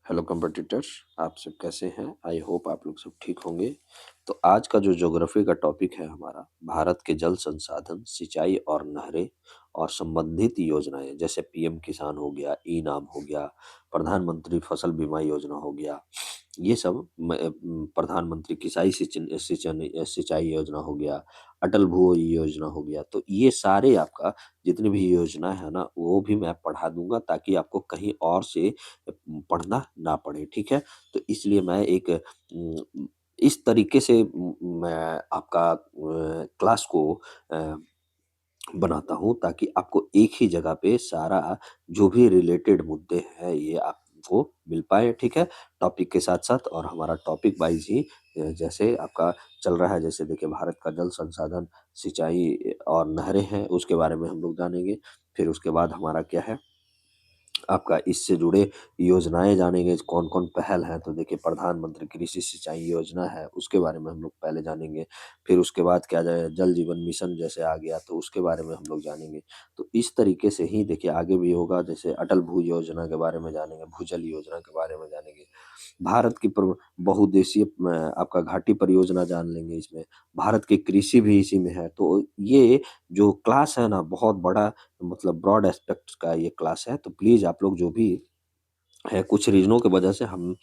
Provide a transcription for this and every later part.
Hello competitors. आप सब कैसे हैं? आई होप आप लोग सब ठीक होंगे। तो आज का जो ज्योग्राफी का टॉपिक है हमारा, भारत के जल संसाधन, सिंचाई और नहरें और संबंधित योजनाएं, जैसे पीएम किसान हो गया, ई नाम हो गया, प्रधानमंत्री फसल बीमा योजना हो गया, ये सब प्रधानमंत्री किसाई सिंचाई योजना हो गया, अटल भू योजना हो गया। तो ये सारे आपका जितनी भी योजना है ना, वो भी मैं पढ़ा दूंगा ताकि आपको कहीं और से पढ़ना ना पड़े, ठीक है? तो इसलिए मैं एक इस तरीके से मैं आपका क्लास को अ, बनाता हूँ ताकि आपको एक ही जगह पे सारा जो भी रिलेटेड मुद्दे हैं ये आपको मिल पाए, ठीक है? टॉपिक के साथ-साथ और हमारा टॉपिक वाइज़ ही जैसे आपका चल रहा है, जैसे देखिए भारत का जल संसाधन, सिंचाई और नहरें हैं, उसके बारे में हम लोग जानेंगे। फिर उसके बाद हमारा क्या है, आपका इससे जुड़े योजनाएँ जानेंगे, कौन-कौन पहल है, तो देखिए प्रधानमंत्री कृषि सिंचाई योजना है, उसके बारे में हम लोग पहले जानेंगे। फिर उसके बाद क्या जाए, जल जीवन मिशन जैसे आ गया तो उसके बारे में हम लोग जानेंगे। तो इस तरीके से ही देखिए आगे भी होगा, जैसे अटल भू योजना के बारे में जानेंगे, भूजल योजना के बारे में जानेंगे। भारत की बहुउद्देशीय आपका घाटी परियोजना जान लेंगे इसमें। भारत की कृषि भी इसी में है। तो ये जो क्लास है ना, बहुत बड़ा मतलब ब्रॉड एस्पेक्ट्स का ये क्लास है। तो प्लीज़ आप लोग जो भी है, कुछ रीज़नों की वजह से हम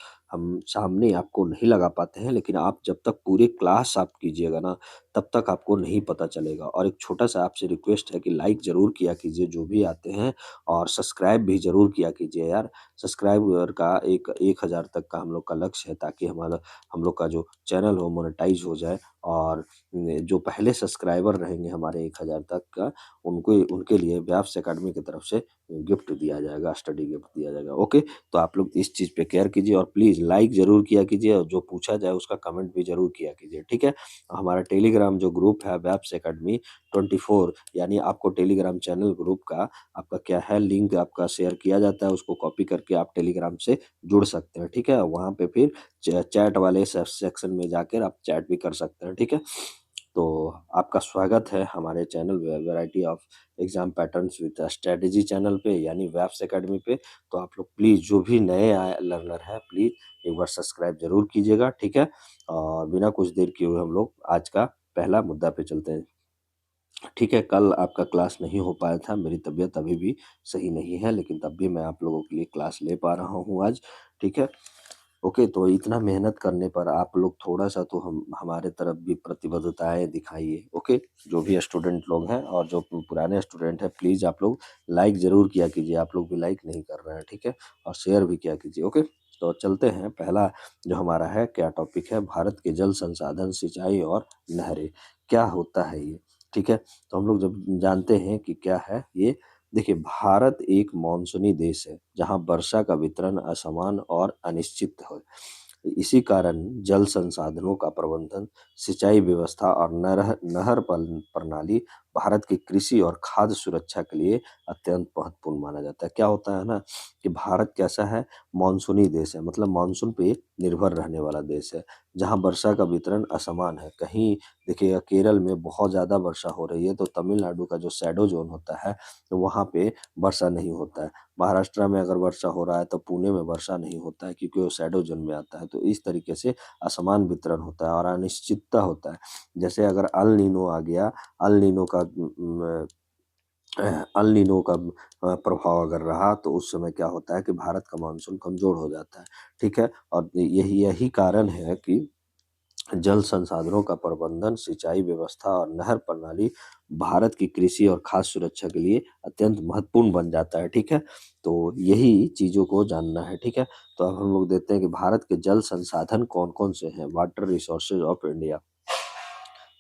सामने आपको नहीं लगा पाते हैं, लेकिन आप जब तक पूरी क्लास आप कीजिएगा ना, तब तक आपको नहीं पता चलेगा। और एक छोटा-सा आपसे रिक्वेस्ट है कि लाइक ज़रूर किया कीजिए जो भी आते हैं, और सब्सक्राइब भी ज़रूर किया कीजिए यार। सब्सक्राइबर का एक 1000 तक का हम लोग का लक्ष्य है, ताकि हमारा हम लोग का जो चैनल हो मोनेटाइज़ हो जाए, और जो पहले सब्सक्राइबर रहेंगे हमारे 1000 तक का, उनको उनके लिए व्याप्स अकेडमी की तरफ से गिफ्ट दिया जाएगा, स्टडी गिफ्ट दिया जाएगा। ओके? तो आप लोग इस चीज़ पे केयर कीजिए, और प्लीज़ लाइक ज़रूर किया कीजिए, और जो पूछा जाए उसका कमेंट भी ज़रूर किया कीजिए, ठीक है? हमारा टेलीग्राम जो ग्रुप है, वेब्स एकेडमी 24, यानी आपको टेलीग्राम चैनल ग्रुप का आपका क्या है, लिंक आपका शेयर किया जाता है, उसको कॉपी करके आप टेलीग्राम से जुड़ सकते हैं, ठीक है? वहाँ पे फिर चैट वाले सेक्शन में जाकर आप चैट भी कर सकते हैं, ठीक है? तो आपका स्वागत है हमारे channel variety of exam patterns with strategy channel पे, यानी वेब्स एकेडमी पे। तो आप लोग प्लीज़ जो भी नए आए लर्नर हैं, प्लीज़ एक बार सब्सक्राइब ज़रूर कीजिएगा, ठीक है? और बिना कुछ देर किए हुए हम लोग आज का पहला मुद्दा पे चलते हैं। ठीक है, कल आपका क्लास नहीं हो पाया था, मेरी तबीयत अभी भी सही नहीं है, लेकिन तब भी मैं आप लोगों के लिए क्लास ले पा रहा हूँ आज, ठीक है? ओके, तो इतना मेहनत करने पर आप लोग थोड़ा-सा तो हम हमारे तरफ भी प्रतिबद्धताएँ दिखाइए, ओके? जो भी स्टूडेंट लोग हैं और जो पुराने स्टूडेंट हैं, प्लीज़ आप लोग लाइक ज़रूर किया कीजिए, आप लोग भी लाइक नहीं कर रहे हैं, ठीक है? और शेयर भी किया कीजिए, ओके? तो चलते हैं, पहला जो हमारा है, क्या टॉपिक है, भारत के जल संसाधन, सिंचाई और नहरें, क्या होता है ये? ठीक है? तो हम लोग जब जानते हैं कि क्या है ये, देखिए भारत एक मानसूनी देश है, जहाँ वर्षा का वितरण असमान और अनिश्चित है। इसी कारण जल संसाधनों का प्रबंधन, सिंचाई व्यवस्था और नहर नहर प्रणाली भारत की कृषि और खाद्य सुरक्षा के लिए अत्यंत महत्वपूर्ण माना जाता है। क्या होता है ना, कि भारत कैसा है, मानसूनी देश है, मतलब मानसून पे निर्भर रहने वाला देश है, जहाँ वर्षा का वितरण असमान है। कहीं देखिएगा केरल में बहुत ज़्यादा वर्षा हो रही है, तो तमिलनाडु का जो शैडो ज़ोन होता है, तो वहाँ पे वर्षा नहीं होता है। महाराष्ट्र में अगर वर्षा हो रहा है, तो पुणे में वर्षा नहीं होता है, क्योंकि वो शैडो ज़ोन में आता है। तो इस तरीके से असमान वितरण होता है और अनिश्चितता होता है। जैसे अगर अल नीनो आ गया, अल नीनो का अल नीनो का प्रभाव अगर रहा, तो उस समय क्या होता है कि भारत का मानसून कमज़ोर हो जाता है, ठीक है? और यही यही कारण है कि जल संसाधनों का प्रबंधन, सिंचाई व्यवस्था और नहर प्रणाली भारत की कृषि और खाद्य सुरक्षा के लिए अत्यंत महत्वपूर्ण बन जाता है, ठीक है? तो यही चीज़ों को जानना है, ठीक है? तो अब हम लोग देखते हैं कि भारत के जल संसाधन कौन-कौन से हैं, वाटर रिसोर्सेज ऑफ इंडिया।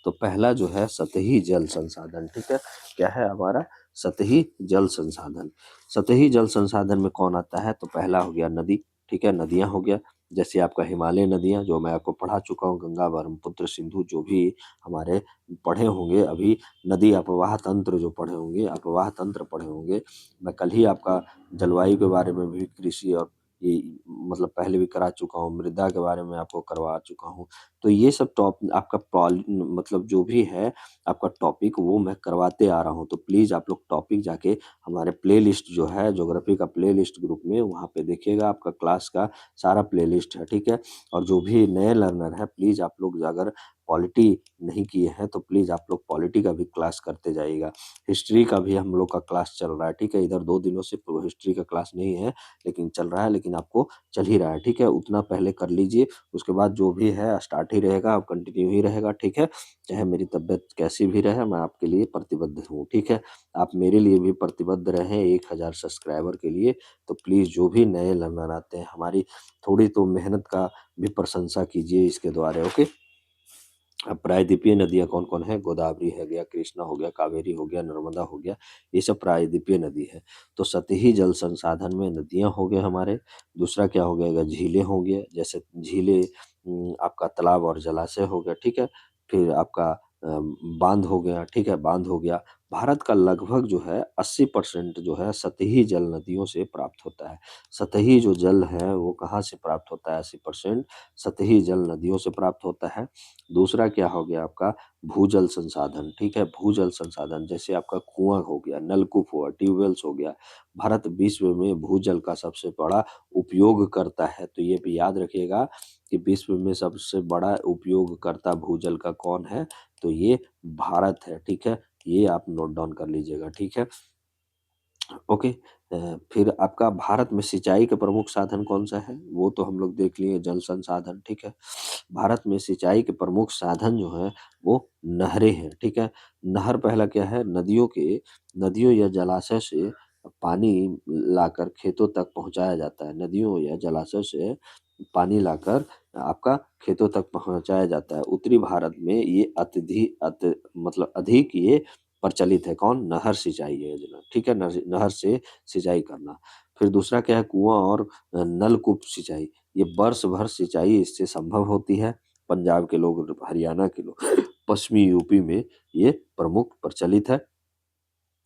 तो पहला जो है सतही जल संसाधन, ठीक है? क्या है हमारा? सतही जल संसाधन। सतही जल संसाधन में कौन आता है? तो पहला हो गया नदी, ठीक है? नदियाँ हो गया, जैसे आपका हिमालय नदियाँ, जो मैं आपको पढ़ा चुका हूँ, गंगा, ब्रह्मपुत्र, सिंधु, जो भी हमारे पढ़े होंगे अभी, नदी अपवाह तंत्र जो पढ़े होंगे, अपवाह तंत्र पढ़े होंगे। मैं कल ही आपका जलवायु के बारे में भी, कृषि और ये मतलब पहले भी करा चुका हूँ, मृदा के बारे में आपको करवा चुका हूँ। तो ये सब आपका मतलब जो भी है आपका टॉपिक वो मैं करवाते आ रहा हूँ। तो प्लीज़ आप लोग टॉपिक जाके हमारे प्लेलिस्ट जो है ज्योग्राफी का प्लेलिस्ट ग्रुप में वहाँ पे देखिएगा, आपका क्लास का सारा प्लेलिस्ट है, ठीक है? और जो भी नए लर्नर हैं प्लीज़ आप लोग अगर पॉलिटी नहीं किए हैं तो प्लीज़ आप लोग पॉलिटी का भी क्लास करते जाइएगा। हिस्ट्री का भी हम लोग का क्लास चल रहा है, ठीक है? इधर 2 दिनों से हिस्ट्री का क्लास नहीं है, लेकिन चल रहा है, लेकिन आपको चल ही रहा है, ठीक है? उतना पहले कर लीजिए, उसके बाद जो भी है स्टार्ट ही रहेगा, अब कंटिन्यू ही रहेगा, ठीक है? चाहे मेरी तबीयत कैसी भी रहे, मैं आपके लिए प्रतिबद्ध हूँ, ठीक है? आप मेरे लिए भी प्रतिबद्ध रहें 1000 सब्सक्राइबर के लिए, तो प्लीज़ जो भी नए लर्नर आते हैं, हमारी थोड़ी तो मेहनत का भी प्रशंसा कीजिए इसके द्वारा, ओके? अब प्रायद्वीपीय नदियाँ कौन-कौन हैं? गोदावरी है गया, कृष्णा हो गया, कावेरी हो गया, नर्मदा हो गया, ये सब प्रायद्वीपीय नदी है। तो सतही जल संसाधन में नदियाँ हो गए हमारे, दूसरा क्या हो गया झीलें हो गया, जैसे झीलें आपका तालाब और जलाशय हो गया, ठीक है? फिर आपका बाँध हो गया, ठीक है? बाँध हो गया। भारत का लगभग जो है 80% जो है सतही जल नदियों से प्राप्त होता है। सतही जो जल है वो कहाँ से प्राप्त होता है 80% सतही जल नदियों से प्राप्त होता है। दूसरा क्या हो गया आपका भूजल संसाधन, ठीक है? भूजल संसाधन जैसे आपका कुआँ हो गया, नलकूप हुआ, ट्यूबवेल्स हो गया। भारत विश्व में भूजल का सबसे बड़ा उपयोग करता है, तो ये भी याद रखिएगा कि विश्व में सबसे बड़ा उपयोगकर्ता भूजल का कौन है? तो ये भारत है, ठीक है? ये आप नोट डाउन कर लीजिएगा, ठीक है? ओके। फिर आपका भारत में सिंचाई का प्रमुख साधन कौन-सा है? वो तो हम लोग देख लिए जल संसाधन, ठीक है? भारत में सिंचाई के प्रमुख साधन जो हैं वो नहरें हैं, ठीक है? नहर पहला क्या है नदियों या जलाशय से पानी लाकर खेतों तक पहुँचाया जाता है। नदियों या जलाशय से पानी लाकर आपका खेतों तक पहुँचाया जाता है। उत्तरी भारत में ये मतलब अधिक ये प्रचलित है कौन? नहर सिंचाई योजना, ठीक है? नहर से सिंचाई करना। फिर दूसरा क्या है कुआँ और नलकूप सिंचाई। ये वर्ष भर सिंचाई इससे संभव होती है। पंजाब के लोग, हरियाणा के लोग, पश्चिमी यूपी में ये प्रमुख प्रचलित है।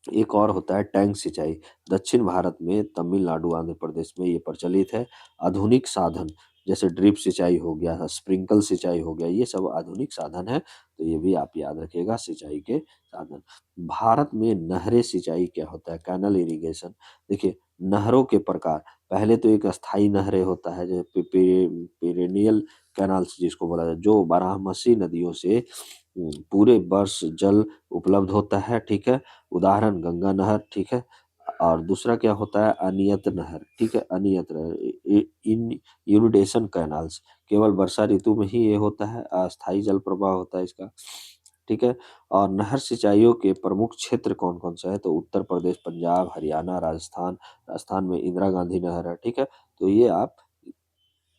एक और होता है टैंक सिंचाई। दक्षिण भारत में तमिलनाडु, आंध्र प्रदेश में ये प्रचलित है। आधुनिक साधन जैसे ड्रिप सिंचाई हो गया, स्प्रिंकल सिंचाई हो गया, ये सब आधुनिक साधन है, तो ये भी आप याद रखिएगा सिंचाई के साधन। भारत में नहरें सिंचाई क्या होता है? Canal irrigation. देखिए, नहरों के प्रकार, पहले तो एक अस्थायी नहरें होता है, जो पेरेनियल कैनाल्स जिसको बोला जाए, जो बारहमासी नदियों से पूरे वर्ष जल उपलब्ध होता है, ठीक है? उदाहरण गंगा नहर, ठीक है? और दूसरा क्या होता है अनियत नहर, ठीक है? अनियत नहर इन इनुडेशन कैनाल्स केवल वर्षा ऋतु में ही ये होता है, अस्थायी जल प्रवाह होता है इसका, ठीक है? और नहर सिंचाइयों के प्रमुख क्षेत्र कौन-कौन से हैं? तो उत्तर प्रदेश, पंजाब, हरियाणा, राजस्थान। राजस्थान में इंदिरा गांधी नहर है, ठीक है? तो ये आप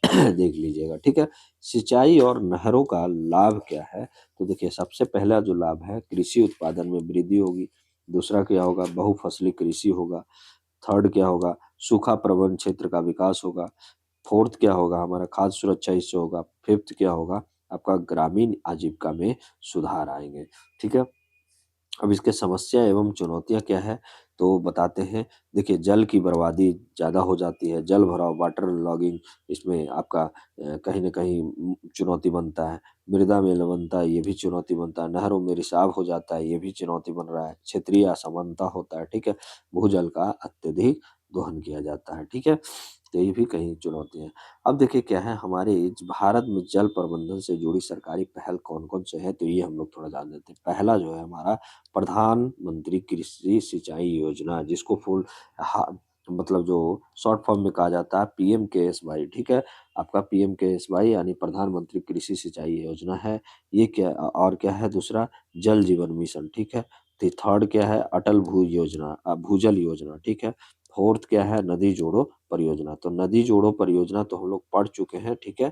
देख लीजिएगा, ठीक है? सिंचाई और नहरों का लाभ क्या है? तो देखिए सबसे पहला जो लाभ है कृषि उत्पादन में वृद्धि होगी, दूसरा क्या होगा बहुफसली कृषि होगा, थर्ड क्या होगा सूखा प्रबंधन क्षेत्र का विकास होगा, फोर्थ क्या होगा हमारा खाद्य सुरक्षा इससे होगा, फिफ्थ क्या होगा आपका ग्रामीण आजीविका में सुधार आएँगे, ठीक है? अब इसके समस्या एवं चुनौतियाँ क्या है? तो बताते हैं। देखिए जल की बर्बादी ज़्यादा हो जाती है, जल भराव वाटर लॉगिंग इसमें आपका कहीं न कहीं चुनौती बनता है। मृदा में लवणता ये भी चुनौती बनता है, नहरों में रिसाव हो जाता है, ये भी चुनौती बन रहा है, क्षेत्रीय असमानता होता है, ठीक है? भूजल का अत्यधिक दोहन किया जाता है, ठीक है? तो ये भी कहीं चुनौती है। अब देखिए क्या है हमारे भारत में जल प्रबंधन से जुड़ी सरकारी पहल कौन-कौन से हैं? तो ये हम लोग थोड़ा जान लेते हैं। पहला जो है हमारा प्रधानमंत्री कृषि सिंचाई योजना जिसको फुल हा मतलब जो शॉर्ट फॉर्म में कहा जाता है पीएमकेएसवाई, ठीक है? आपका पीएमकेएसवाई यानी प्रधानमंत्री कृषि सिंचाई योजना है। ये क्या और क्या है दूसरा जल जीवन मिशन, ठीक है? थर्ड क्या है अटल भूजल योजना, ठीक है? फोर्थ क्या है नदी जोड़ो परियोजना। तो नदी जोड़ो परियोजना तो हम लोग पढ़ चुके हैं, ठीक है?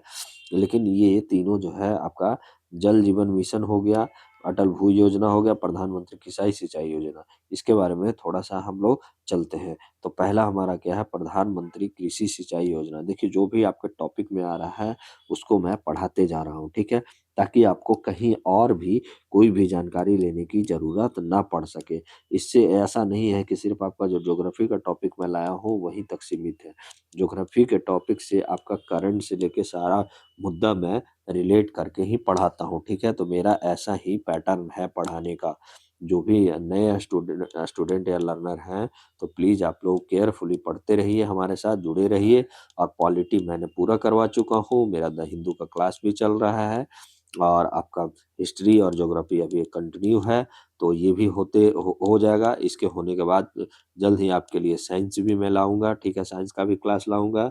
लेकिन ये तीनों जो है आपका जल जीवन मिशन हो गया, अटल भू योजना हो गया, प्रधानमंत्री किसाई सिंचाई योजना। इसके बारे में थोड़ा-सा हम लोग चलते हैं। तो पहला हमारा क्या है प्रधानमंत्री कृषि सिंचाई योजना। देखिए जो भी आपके टॉपिक में आ रहा है उसको मैं पढ़ाते जा रहा हूँ, ठीक है? ताकि आपको कहीं और भी कोई भी जानकारी लेने की ज़रूरत ना पड़ सके। इससे ऐसा नहीं है कि सिर्फ़ आपका जो ज्योग्राफ़ी का टॉपिक मैं लाया हूँ वहीं तक सीमित है। ज्योग्राफ़ी के टॉपिक से आपका करंट से लेके सारा मुद्दा मैं रिलेट करके ही पढ़ाता हूँ, ठीक है? तो मेरा ऐसा ही पैटर्न है पढ़ाने का। जो भी नए स्टूडेंट या लर्नर हैं, तो प्लीज़ आप लोग केयरफुली पढ़ते रहिए, हमारे साथ जुड़े रहिए। और पॉलिटी मैंने पूरा करवा चुका हूँ, मेरा द हिंदू का क्लास भी चल रहा है और आपका हिस्ट्री और ज्योग्राफी अभी कंटिन्यू है, तो ये भी हो जाएगा। इसके होने के बाद जल्द ही आपके लिए साइंस भी मैं लाऊँगा, ठीक है? साइंस का भी क्लास लाऊँगा,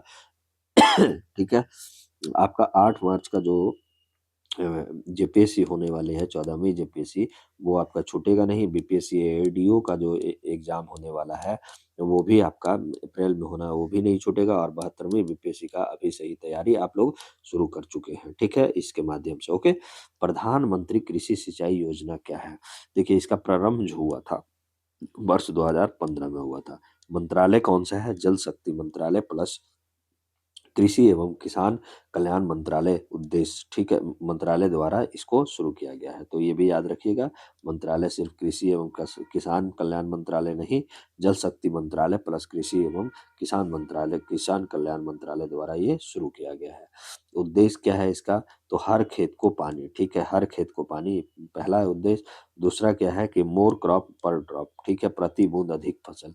ठीक है? आपका 8 मार्च का जो जेपीएससी होने वाले हैं, 14वीं जेपीएससी, वो आपका छूटेगा नहीं। बीपीएससी एडीओ का जो एग्ज़ाम होने वाला है, वो भी आपका अप्रैल में होना है, वो भी नहीं छूटेगा। और 72वीं बीपीएससी का अभी से ही तैयारी आप लोग शुरू कर चुके हैं, ठीक है? इसके माध्यम से, ओके? प्रधानमंत्री कृषि सिंचाई योजना क्या है? देखिए, इसका प्रारंभ जो हुआ था, वर्ष 2015 में हुआ था। मंत्रालय कौन-सा है? जल शक्ति मंत्रालय प्लस कृषि एवं किसान कल्याण मंत्रालय उद्देश्य, ठीक है? मंत्रालय द्वारा इसको शुरू किया गया है, तो ये भी याद रखिएगा। मंत्रालय सिर्फ कृषि एवं किसान कल्याण मंत्रालय नहीं, जल शक्ति मंत्रालय प्लस कृषि एवं किसान मंत्रालय, किसान कल्याण मंत्रालय द्वारा ये शुरू किया गया है। उद्देश्य क्या है इसका? तो हर खेत को पानी, ठीक है? हर खेत को पानी, पहला उद्देश्य। दूसरा क्या है कि मोर क्रॉप पर ड्रॉप, ठीक है? प्रति बूंद अधिक फसल।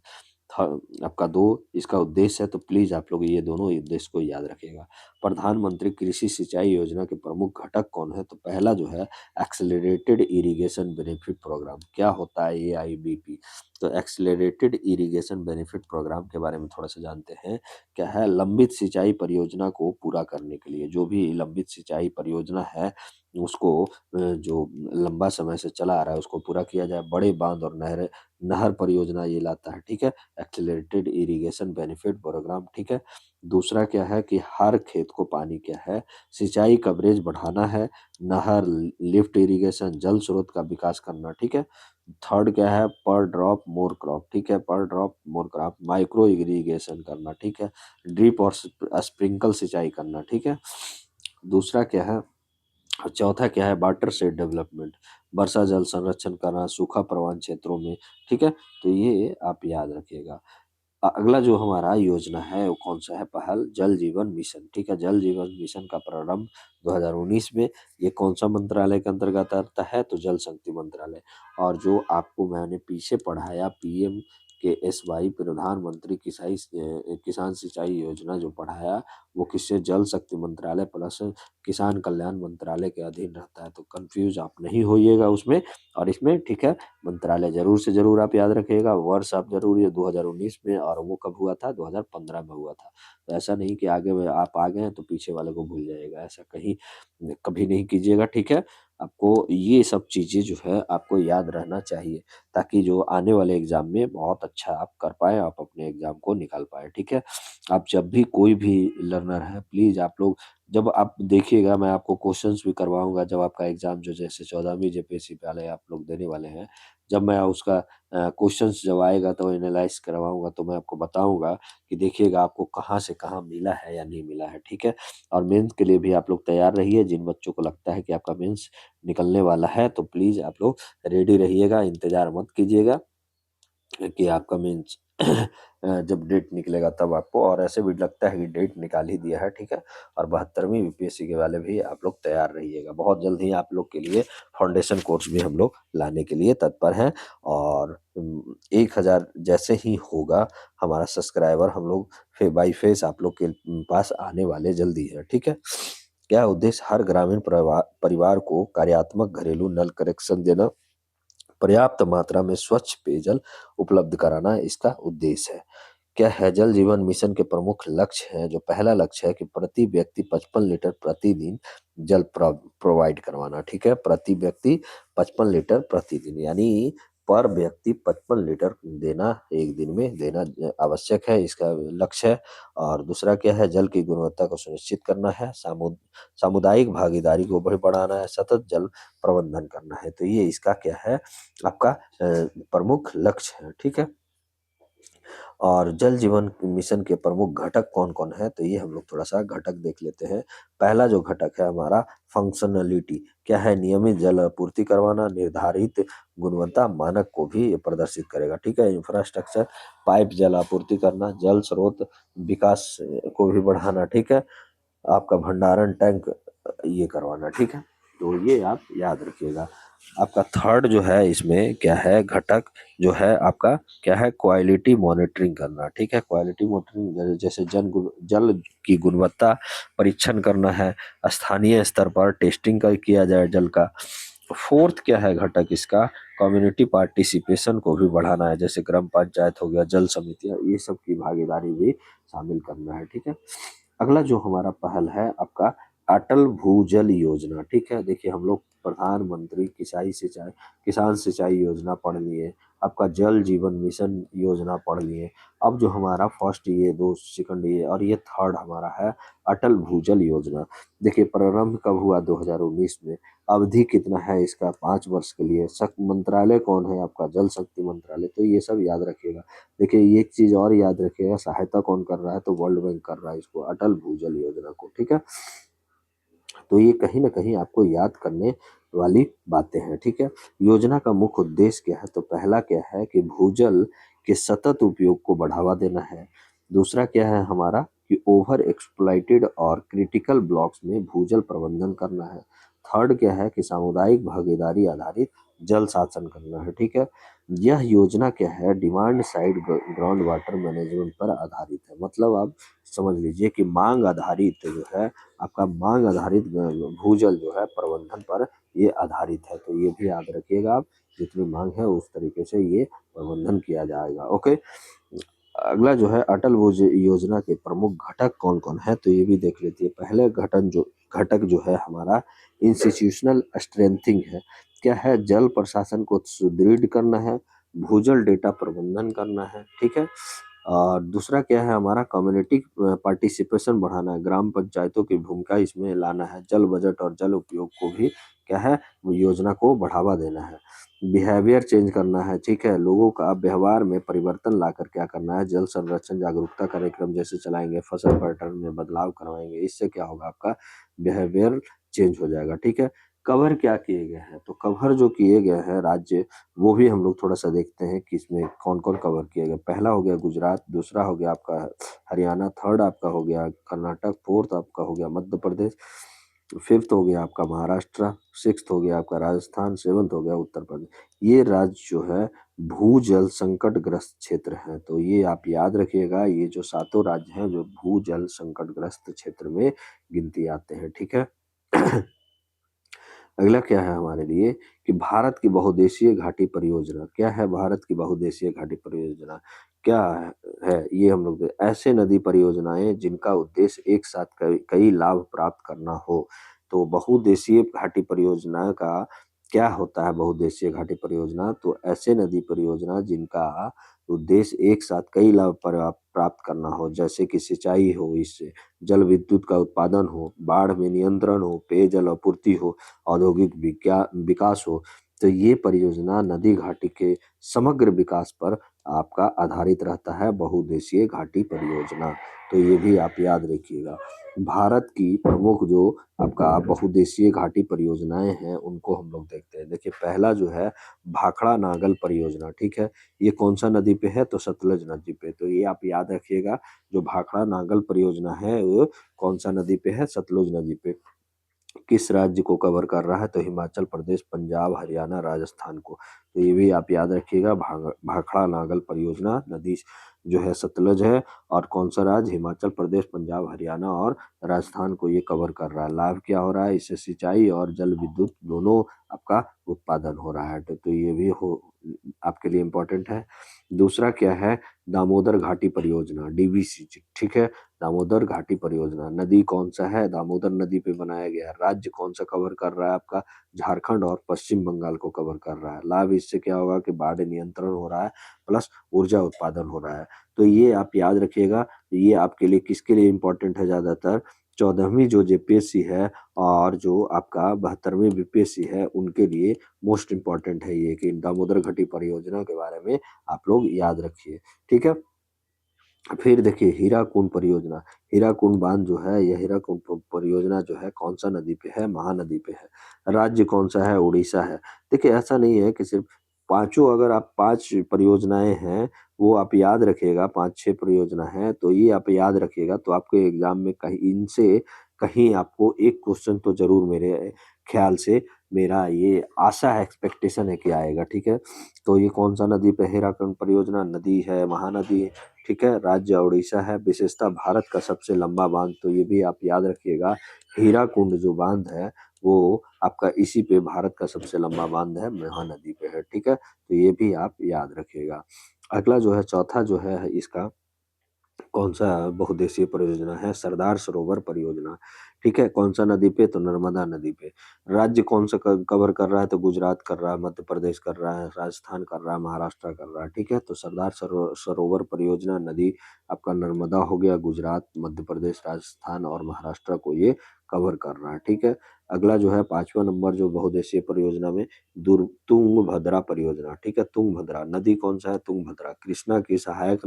था आपका 2 इसका उद्देश्य है, तो प्लीज़ आप लोग ये दोनों उद्देश्य को याद रखिएगा। प्रधानमंत्री कृषि सिंचाई योजना के प्रमुख घटक कौन है? तो पहला जो है एक्सेलरेटेड इरिगेशन बेनिफिट प्रोग्राम। क्या होता है एआईबीपी? तो एक्सेलरेटेड इरिगेशन बेनिफिट प्रोग्राम के बारे में थोड़ा-सा जानते हैं। क्या है? लंबित सिंचाई परियोजना को पूरा करने के लिए, जो भी लंबित सिंचाई परियोजना है, उसको जो लंबा समय से चला आ रहा है, उसको पूरा किया जाए। बड़े बाँध और नहर परियोजना ये लाता है, ठीक है? एक्सेलरेटेड इरिगेशन बेनिफिट प्रोग्राम, ठीक है? दूसरा क्या है कि हर खेत को पानी, क्या है? सिंचाई कवरेज बढ़ाना है, नहर, लिफ्ट इरिगेशन, जल स्रोत का विकास करना, ठीक है? थर्ड क्या है? पर ड्रॉप मोर क्रॉप, ठीक है? पर drop more crop, micro irrigation करना, ठीक है? ड्रिप और स्प्रिंकल सिंचाई करना, ठीक है? दूसरा क्या है? और चौथा क्या है? वाटर शेड डेवलपमेंट, वर्षा जल संरक्षण करना सूखा प्रवाह क्षेत्रों में, ठीक है? तो ये आप याद रखिएगा। अगला जो हमारा योजना है वो कौन-सा है? पहल जल जीवन मिशन, ठीक है? जल जीवन मिशन का प्रारंभ 2019 में, ये कौन-सा मंत्रालय के अंतर्गत आता है? तो जल शक्ति मंत्रालय। और जो आपको मैंने पीछे पढ़ाया पीएमकेएसवाई, प्रधानमंत्री किसान सिंचाई योजना जो पढ़ाया, वो किससे? जल शक्ति मंत्रालय प्लस किसान कल्याण मंत्रालय के अधीन रहता है, तो कन्फ्यूज़ आप नहीं होइएगा उसमें और इसमें, ठीक है? मंत्रालय ज़रूर से ज़रूर आप याद रखिएगा, वर्ष आप ज़रूर, ये 2019 में, और वो कब हुआ था? 2015 में हुआ था। तो ऐसा नहीं कि आगे में आप आ गए हैं तो पीछे वाले को भूल जाइएगा, ऐसा कहीं कभी नहीं कीजिएगा, ठीक है? आपको ये सब चीज़ें जो है आपको याद रहना चाहिए, ताकि जो आने वाले एग्ज़ाम में बहुत अच्छा आप कर पाएँ, आप अपने एग्ज़ाम को निकाल पाएँ, ठीक है? आप जब भी कोई भी लर्नर है, प्लीज़ आप लोग जब आप देखिएगा, मैं आपको क्वेश्चंस भी करवाऊँगा जब आपका एग्ज़ाम जो जैसे 14वीं जेपीएससी वाले आप लोग देने वाले हैं, जब मैं उसका क्वेश्चंस जब आएगा तो एनालाइज़ करवाऊँगा, तो मैं आपको बताऊँगा कि देखिएगा आपको कहाँ से कहाँ मिला है या नहीं मिला है, ठीक है? और मेंस के लिए भी आप लोग तैयार रहिए, जिन बच्चों को लगता है कि आपका मेंस निकलने वाला है, तो प्लीज़ आप लोग रेडी रहिएगा, इंतज़ार मत कीजिएगा कि आपका मीन्स जब डेट निकलेगा तब आपको, और ऐसे भी लगता है कि डेट निकाल ही दिया है, ठीक है? और 72वीं यूपीएससी के वाले भी आप लोग तैयार रहिएगा। बहुत जल्द ही आप लोग के लिए फाउंडेशन कोर्स भी हम लोग लाने के लिए तत्पर हैं। और 1000 जैसे ही होगा हमारा सब्सक्राइबर, हम लोग बाई फेस आप लोग के पास आने वाले जल्दी है, ठीक है? क्या उद्देश्य? हर ग्रामीण परिवार को कार्यात्मक घरेलू नल कनेक्शन देना, पर्याप्त मात्रा में स्वच्छ पेयजल उपलब्ध कराना इसका उद्देश्य है। क्या है? जल जीवन मिशन के प्रमुख लक्ष्य हैं, जो पहला लक्ष्य है कि प्रति व्यक्ति 55 लीटर प्रतिदिन जल प्रोवाइड करवाना, ठीक है? प्रति व्यक्ति 55 लीटर प्रतिदिन, यानी पर व्यक्ति 55 लीटर देना, एक दिन में देना आवश्यक है, इसका लक्ष्य है। और दूसरा क्या है? जल की गुणवत्ता को सुनिश्चित करना है, सामुदायिक भागीदारी को भी बढ़ाना है, सतत जल प्रबंधन करना है। तो ये इसका क्या है? आपका प्रमुख लक्ष्य है, ठीक है? और जल जीवन मिशन के प्रमुख घटक कौन-कौन हैं? तो ये हम लोग थोड़ा-सा घटक देख लेते हैं। पहला जो घटक है हमारा फंक्शनैलिटी, क्या है? नियमित जल आपूर्ति करवाना, निर्धारित गुणवत्ता मानक को भी ये प्रदर्शित करेगा, ठीक है? इंफ्रास्ट्रक्चर, पाइप जल आपूर्ति करना, जल स्रोत विकास को भी बढ़ाना, ठीक है? आपका भंडारण टैंक ये करवाना, ठीक है? तो ये आप याद रखिएगा। आपका थर्ड जो है इसमें क्या है घटक जो है आपका क्या है? क्वालिटी मॉनिटरिंग करना, ठीक है? क्वालिटी मॉनिटरिंग जैसे जल की गुणवत्ता परीक्षण करना है, स्थानीय स्तर पर टेस्टिंग किया जाए जल का। फोर्थ क्या है घटक इसका? कम्युनिटी पार्टिसिपेशन को भी बढ़ाना है, जैसे ग्राम पंचायत हो गया, जल समितियाँ, ये सब की भागीदारी भी शामिल करना है, ठीक है? अगला जो हमारा पहल है आपका अटल भूजल योजना, ठीक है? देखिए हम लोग प्रधानमंत्री किसान सिंचाई योजना पढ़ लिए, आपका जल जीवन मिशन योजना पढ़ लिए। अब जो हमारा फर्स्ट ये, दो सेकंड ये और ये थर्ड हमारा है अटल भूजल योजना। देखिए प्रारंभ कब हुआ? 2019 में। अवधि कितना है इसका? 5 वर्ष के लिए। मंत्रालय कौन है आपका? जल शक्ति मंत्रालय। तो ये सब याद रखिएगा। देखिए ये एक चीज और याद रखिएगा, सहायता कौन कर रहा है? तो वर्ल्ड बैंक कर रहा है इसको, अटल भूजल योजना को, ठीक है? तो ये कहीं न कहीं आपको याद करने वाली बातें हैं, ठीक है? योजना का मुख्य उद्देश्य क्या है? तो पहला क्या है कि भूजल के सतत उपयोग को बढ़ावा देना है। दूसरा क्या है हमारा कि ओवर एक्सप्लॉइटेड और क्रिटिकल ब्लॉक्स में भूजल प्रबंधन करना है। थर्ड क्या है कि सामुदायिक भागीदारी आधारित जल शासन करना है, ठीक है? यह योजना क्या है? Demand side ground water management पर आधारित है। मतलब आप समझ लीजिए कि माँग आधारित जो है आपका मांग आधारित भूजल जो है प्रबंधन पर ये आधारित है। तो ये भी याद रखिएगा आप, जितनी मांग है उस तरीके से ये प्रबंधन किया जाएगा। ओके। अगला जो है अटल भूजल योजना के प्रमुख घटक कौन कौन है? तो ये भी देख लेते हैं। पहले घटक जो है हमारा इंस्टीट्यूशनल स्ट्रेंथिंग है। क्या है? जल प्रशासन को सुदृढ़ करना है, भूजल डेटा प्रबंधन करना है, ठीक है? और दूसरा क्या है हमारा? कम्युनिटी पार्टिसिपेशन बढ़ाना है, ग्राम पंचायतों की भूमिका इसमें लाना है, जल बजट और जल उपयोग को भी क्या है? योजना को बढ़ावा देना है। बिहेवियर चेंज करना है, ठीक है? लोगों का व्यवहार में परिवर्तन लाकर क्या करना है? जल संरक्षण जागरूकता कार्यक्रम जैसे चलाएंगे, फसल पैटर्न में बदलाव करवाएंगे, इससे क्या होगा? आपका बिहेवियर चेंज हो जाएगा, ठीक है? कवर क्या किए गए हैं? तो कवर जो किए गए हैं राज्य, वो भी हम लोग थोड़ा-सा देखते हैं कि इसमें कौन-कौन कवर किया गया। पहला हो गया गुजरात, दूसरा हो गया आपका हरियाणा, थर्ड आपका हो गया कर्नाटक, फोर्थ आपका हो गया मध्य प्रदेश, फिफ्थ हो गया आपका महाराष्ट्र, सिक्स्थ हो गया आपका राजस्थान, सेवंथ हो गया उत्तर प्रदेश। ये राज्य जो है भूजल संकटग्रस्त क्षेत्र हैं। तो ये आप याद रखिएगा, ये जो सातों राज्य हैं जो भूजल संकटग्रस्त क्षेत्र में गिनती आते हैं, ठीक है? अगला क्या है हमारे लिए कि भारत की बहुउद्देशीय घाटी परियोजना। क्या है भारत की बहुउद्देशीय घाटी परियोजना? क्या है? ये हम लोग ऐसे नदी परियोजनाएं जिनका उद्देश्य एक साथ कई कई लाभ प्राप्त करना हो। तो बहुउद्देशीय घाटी परियोजना का क्या होता है? बहुउद्देशीय घाटी परियोजना तो ऐसे नदी परियोजना जिनका उद्देश्य एक साथ कई लाभ प्राप्त करना हो, जैसे कि सिंचाई हो, इससे जल विद्युत का उत्पादन हो, बाढ़ में नियंत्रण हो, पेयजल आपूर्ति हो, औद्योगिक विकास हो। तो ये परियोजना नदी घाटी के समग्र विकास पर आपका आधारित रहता है, बहुउद्देशीय घाटी परियोजना। तो ये भी आप याद रखिएगा। भारत की प्रमुख जो आपका बहुउद्देशीय घाटी परियोजनाएं हैं उनको हम लोग देखते हैं। देखिए पहला जो है भाखड़ा नागल परियोजना, ठीक है? ये कौन सा नदी पे है? तो सतलज नदी पे। तो ये आप याद रखिएगा, जो भाखड़ा नागल परियोजना है वो कौन सा नदी पे है? सतलुज नदी पे। किस राज्य को कवर कर रहा है? तो हिमाचल प्रदेश, पंजाब, हरियाणा, राजस्थान को। तो ये भी आप याद रखिएगा, भाखड़ा नागल परियोजना नदी जो है सतलज है और कौन सा राज्य? हिमाचल प्रदेश, पंजाब, हरियाणा और राजस्थान को ये कवर कर रहा है। लाभ क्या हो रहा है? इससे सिंचाई और जल विद्युत दोनों आपका उत्पादन हो रहा है। तो ये भी हो आपके लिए इम्पोर्टेंट है। दूसरा क्या है? दामोदर घाटी परियोजना, डीवीसी, ठीक है? दामोदर घाटी परियोजना, नदी कौन सा है? दामोदर नदी पे बनाया गया है। राज्य कौन सा कवर कर रहा है? आपका झारखंड और पश्चिम बंगाल को कवर कर रहा है। लाभ इससे क्या होगा कि बाढ़ नियंत्रण हो रहा है प्लस ऊर्जा उत्पादन हो रहा है। तो ये आप याद रखिएगा, ये आपके लिए किसके लिए इम्पोर्टेंट है? ज्यादातर 14वीं जो जेपीएससी है और जो आपका 72वीं बीपीएससी है उनके लिए मोस्ट इम्पोर्टेंट है ये कि दामोदर घाटी परियोजना के बारे में आप लोग याद रखिए, ठीक है? फिर देखिए हीराकुंड परियोजना, हीराकुंड बांध जो है, यह हीराकुंड परियोजना जो है कौन सा नदी पे है? महानदी पे है। राज्य कौन सा है? उड़ीसा है। देखिए ऐसा नहीं है कि सिर्फ पांचों, अगर आप पांच परियोजनाएं हैं वो आप याद रखिएगा, पांच छह परियोजना है तो ये आप याद रखिएगा, तो आपके एग्जाम में कहीं इनसे कहीं आपको एक क्वेश्चन तो जरूर, मेरे ख्याल से, मेरा ये आशा है, एक्सपेक्टेशन है कि आएगा। ठीक है, तो ये कौन सा नदी पे हीराकुंड परियोजना? नदी है महानदी। ठीक है, राज्य उड़ीसा है। विशेषता भारत का सबसे लंबा बांध, तो ये भी आप याद रखिएगा, हीराकुंड जो बांध है वो आपका इसी पे भारत का सबसे लंबा बांध है, महानदी पे है। ठीक है, तो ये भी आप याद रखिएगा। अगला जो है, चौथा जो है इसका, कौन सा बहुउद्देशीय परियोजना है? सरदार सरोवर परियोजना। ठीक है, कौन सा नदी पे? तो नर्मदा नदी पे। राज्य कौन सा कवर कर रहा है? तो गुजरात कर रहा है, मध्य प्रदेश कर रहा है, राजस्थान कर रहा है, महाराष्ट्र कर रहा है। ठीक है, तो सरदार सरोवर परियोजना नदी आपका नर्मदा हो गया, गुजरात, मध्य प्रदेश, राजस्थान और महाराष्ट्र को ये कवर कर रहा है। ठीक है, अगला जो है पांचवा नंबर जो बहुउद्देशीय परियोजना में, तुंगभद्रा परियोजना। ठीक है, तुंगभद्रा नदी कौन सा है? तुंगभद्रा कृष्णा की सहायक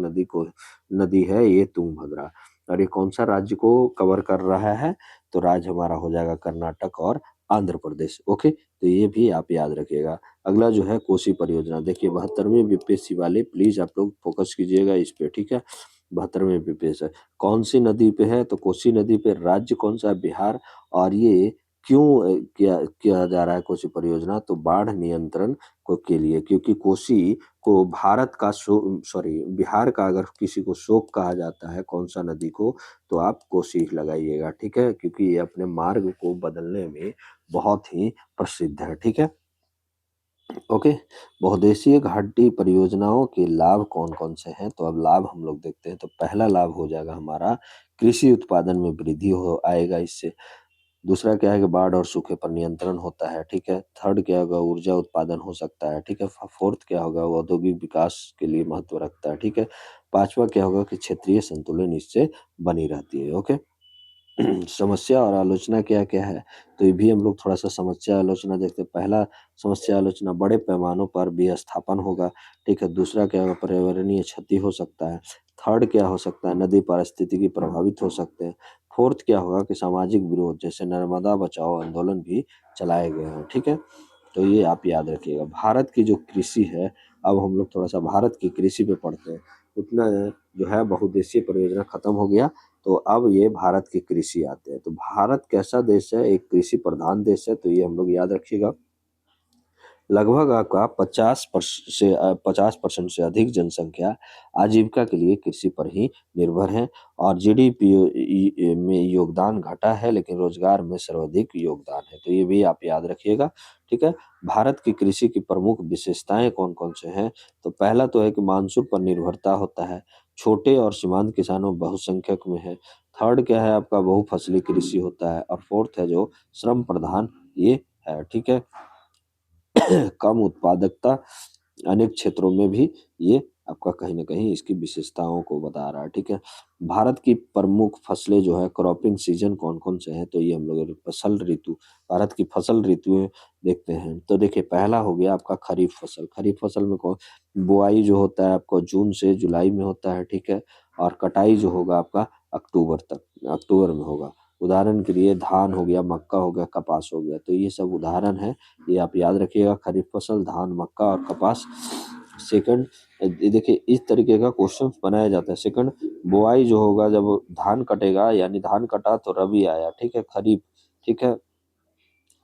नदी है ये तुंगभद्रा। और ये कौन सा राज्य को कवर कर रहा है? तो राज्य हमारा हो जाएगा कर्नाटक और आंध्र प्रदेश। ओके, तो ये भी आप याद रखिएगा। अगला जो है कोसी परियोजना। देखिए 72वें बीपीएससी वाले प्लीज आप लोग फोकस कीजिएगा इस पे। ठीक है, 72वें बीपीएस है, कौन सी नदी पे है? तो कोसी नदी पे। राज्य कौन सा है? बिहार। और ये क्यों किया किया जा रहा है कोसी परियोजना? तो बाढ़ नियंत्रण को के लिए, क्योंकि कोसी को भारत का सॉरी बिहार का अगर किसी को शोक कहा जाता है कौन सा नदी को, तो आप कोसी लगाइएगा। ठीक है, क्योंकि ये अपने मार्ग को बदलने में बहुत ही प्रसिद्ध है। ठीक है, ओके। बहुउद्देशीय घाटी परियोजनाओं के लाभ कौन कौन से हैं? तो अब लाभ हम लोग देखते हैं। तो पहला लाभ हो जाएगा हमारा, कृषि उत्पादन में वृद्धि हो आएगा इससे। दूसरा क्या है कि बाढ़ और सूखे पर नियंत्रण होता है। ठीक है, थर्ड क्या होगा? ऊर्जा उत्पादन हो सकता है। ठीक है, फोर्थ क्या होगा? वो औद्योगिक विकास के लिए महत्व रखता है। ठीक है, पांचवा क्या होगा कि क्षेत्रीय संतुलन इससे बनी रहती है। ओके। समस्या और आलोचना क्या क्या है? तो ये भी हम लोग थोड़ा सा समस्या आलोचना देखते हैं। पहला समस्या आलोचना, बड़े पैमानों पर विस्थापन होगा। ठीक है, दूसरा क्या होगा? पर्यावरणीय क्षति हो सकता है। थर्ड क्या हो सकता है? नदी पारिस्थितिकी प्रभावित हो सकते हैं। फोर्थ क्या होगा कि सामाजिक विरोध, जैसे नर्मदा बचाओ आंदोलन भी चलाए गए हैं। ठीक है, तो ये आप याद रखिएगा। भारत की जो कृषि है, अब हम लोग थोड़ा सा भारत की कृषि पे पढ़ते हैं। उतना जो है बहुउद्देशीय परियोजना खत्म हो गया, तो अब ये भारत की कृषि आते हैं। तो भारत कैसा देश है? एक कृषि प्रधान देश है, तो ये हम लोग याद रखिएगा। लगभग आपका 50% से अधिक जनसंख्या आजीविका के लिए कृषि पर ही निर्भर है। और जीडीपी में योगदान घटा है, लेकिन रोजगार में सर्वाधिक योगदान है। तो ये भी आप याद रखिएगा। ठीक है, भारत की कृषि की प्रमुख विशेषताएं कौन कौन से हैं? तो पहला तो है कि मानसून पर निर्भरता होता है, छोटे और सीमांत किसानों बहुसंख्यक में है। थर्ड क्या है आपका? बहुफसली कृषि होता है। और फोर्थ है जो श्रम प्रधान ये है। ठीक है, कम उत्पादकता अनेक क्षेत्रों में भी ये आपका कहीं न कहीं इसकी विशेषताओं को बता रहा है। ठीक है, भारत की प्रमुख फसलें जो है, क्रॉपिंग सीजन कौन-कौन से हैं? तो ये हम लोग फसल ऋतु, भारत की फसल ऋतुएँ देखते हैं। तो देखिए पहला हो गया आपका खरीफ फसल। खरीफ फसल में कौन बुआई जो होता है आपको जून से जुलाई में होता है। ठीक है, और कटाई जो होगा आपका अक्टूबर तक, अक्टूबर में होगा। उदाहरण के लिए धान हो गया, मक्का हो गया, कपास हो गया। तो ये सब उदाहरण है, ये आप याद रखिएगा। खरीफ फसल, धान, मक्का और कपास। सेकंड, देखिए इस तरीके का क्वेश्चन बनाया जाता है। सेकंड, बुआई जो होगा जब धान कटेगा, यानी धान कटा तो रबी आया। ठीक है, खरीफ। ठीक है,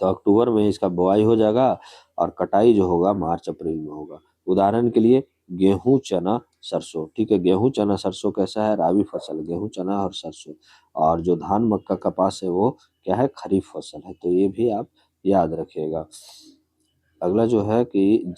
तो अक्टूबर में इसका बुआई हो जाएगा और कटाई जो होगा मार्च अप्रैल में होगा। उदाहरण के लिए गेहूं, चना, सरसों। ठीक है, गेहूं, चना, सरसों कैसा है? राबी फसल, गेहूं, चना और सरसों। और जो धान, मक्का, कपास है वो क्या है? खरीफ फसल है। तो ये भी आप याद रखिएगा। अगला जो है कि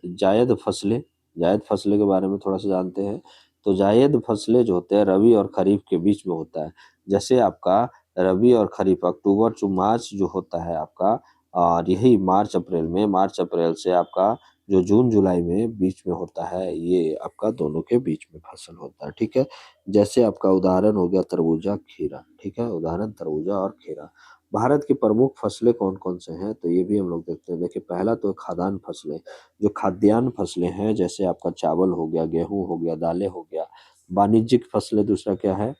जायद फसलें, जायद फसलें के बारे में थोड़ा सा जानते हैं। तो जायद फसलें जो होते हैं रबी और खरीफ के बीच में होता है। जैसे आपका रबी और खरीफ अक्टूबर टू मार्च जो होता है आपका, और यही मार्च अप्रैल में, मार्च अप्रैल से आपका जो जून जुलाई में बीच में होता है, ये आपका दोनों के बीच में फसल होता है। ठीक है, जैसे आपका उदाहरण हो गया तरबूजा, खीरा। ठीक है, उदाहरण तरबूजा और खीरा। भारत की प्रमुख फसलें कौन-कौन से हैं? तो ये भी हम लोग देखते हैं। देखिए पहला तो खाद्यान्न फसलें, जो खाद्यान्न फसलें हैं, जैसे आपका चावल हो गया, गेहूँ हो गया, दालें हो गया, वाणिज्यिक फसलें दूसरा क्या है,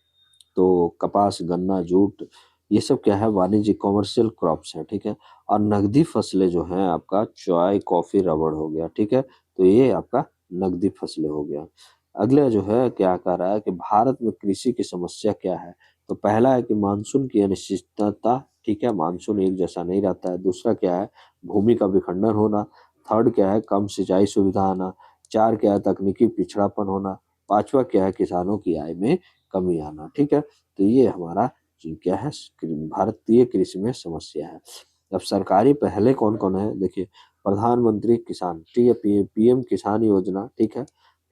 तो कपास, गन्ना, जूट, ये सब क्या है, वाणिज्यिक कॉमर्शियल क्रॉप्स है, ठीक है। और नगदी फसलें जो हैं आपका चाय, कॉफी, रबड़ हो गया, ठीक है। तो ये आपका नगदी फसलें हो गया। अगला जो है क्या कह रहा है कि भारत में कृषि की समस्या क्या है, तो पहला है कि मानसून की अनिश्चितता, ठीक है, मानसून एक जैसा नहीं रहता है। दूसरा क्या है, भूमि का विखंडन होना। थर्ड क्या है, कम सिंचाई सुविधा आना। चार क्या है, तकनीकी पिछड़ापन होना। पांचवा क्या है, किसानों की आय में कमी आना, ठीक है। तो ये हमारा जो क्या है, भारतीय कृषि में समस्या है। अब सरकारी पहले कौन कौन है, देखिए, प्रधानमंत्री किसान, ठीक है, पीएम किसान योजना, ठीक है।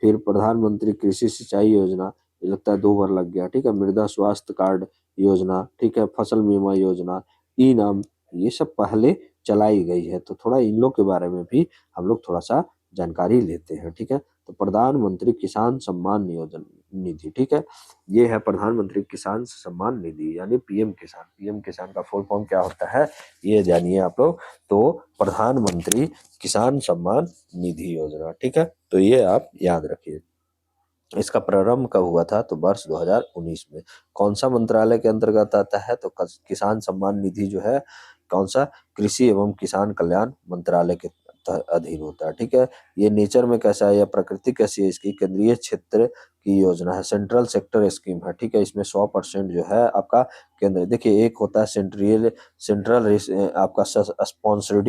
फिर प्रधानमंत्री कृषि सिंचाई योजना, ये लगता है 2 बार लग गया, ठीक है। मृदा स्वास्थ्य कार्ड योजना, ठीक है। फसल बीमा योजना, ई नाम, ये सब पहले चलाई गई है। तो थोड़ा इन लोग के बारे में भी हम लोग थोड़ा सा जानकारी लेते हैं, ठीक है। तो प्रधानमंत्री किसान सम्मान नियोजन निधि, ठीक है, ये है प्रधानमंत्री किसान सम्मान निधि यानी पीएम किसान। पीएम किसान का फुल फॉर्म क्या होता है, ये जानिए आप लोग। तो प्रधानमंत्री किसान सम्मान निधि योजना, ठीक है। तो ये आप याद रखिए। इसका प्रारंभ कब हुआ था, तो वर्ष 2019 में। कौन सा मंत्रालय के अंतर्गत आता है, तो किसान सम्मान निधि जो है कौन सा, कृषि एवं किसान कल्याण मंत्रालय के अधीन होता है, ठीक है। ये नेचर में कैसा है या प्रकृति कैसी है इसकी, केंद्रीय क्षेत्र की योजना है, सेंट्रल सेक्टर स्कीम है, ठीक है। इसमें 100% जो है आपका केंद्र, देखिए एक होता है सेंट्रल सेंट्रल आपका स्पॉन्सर्ड,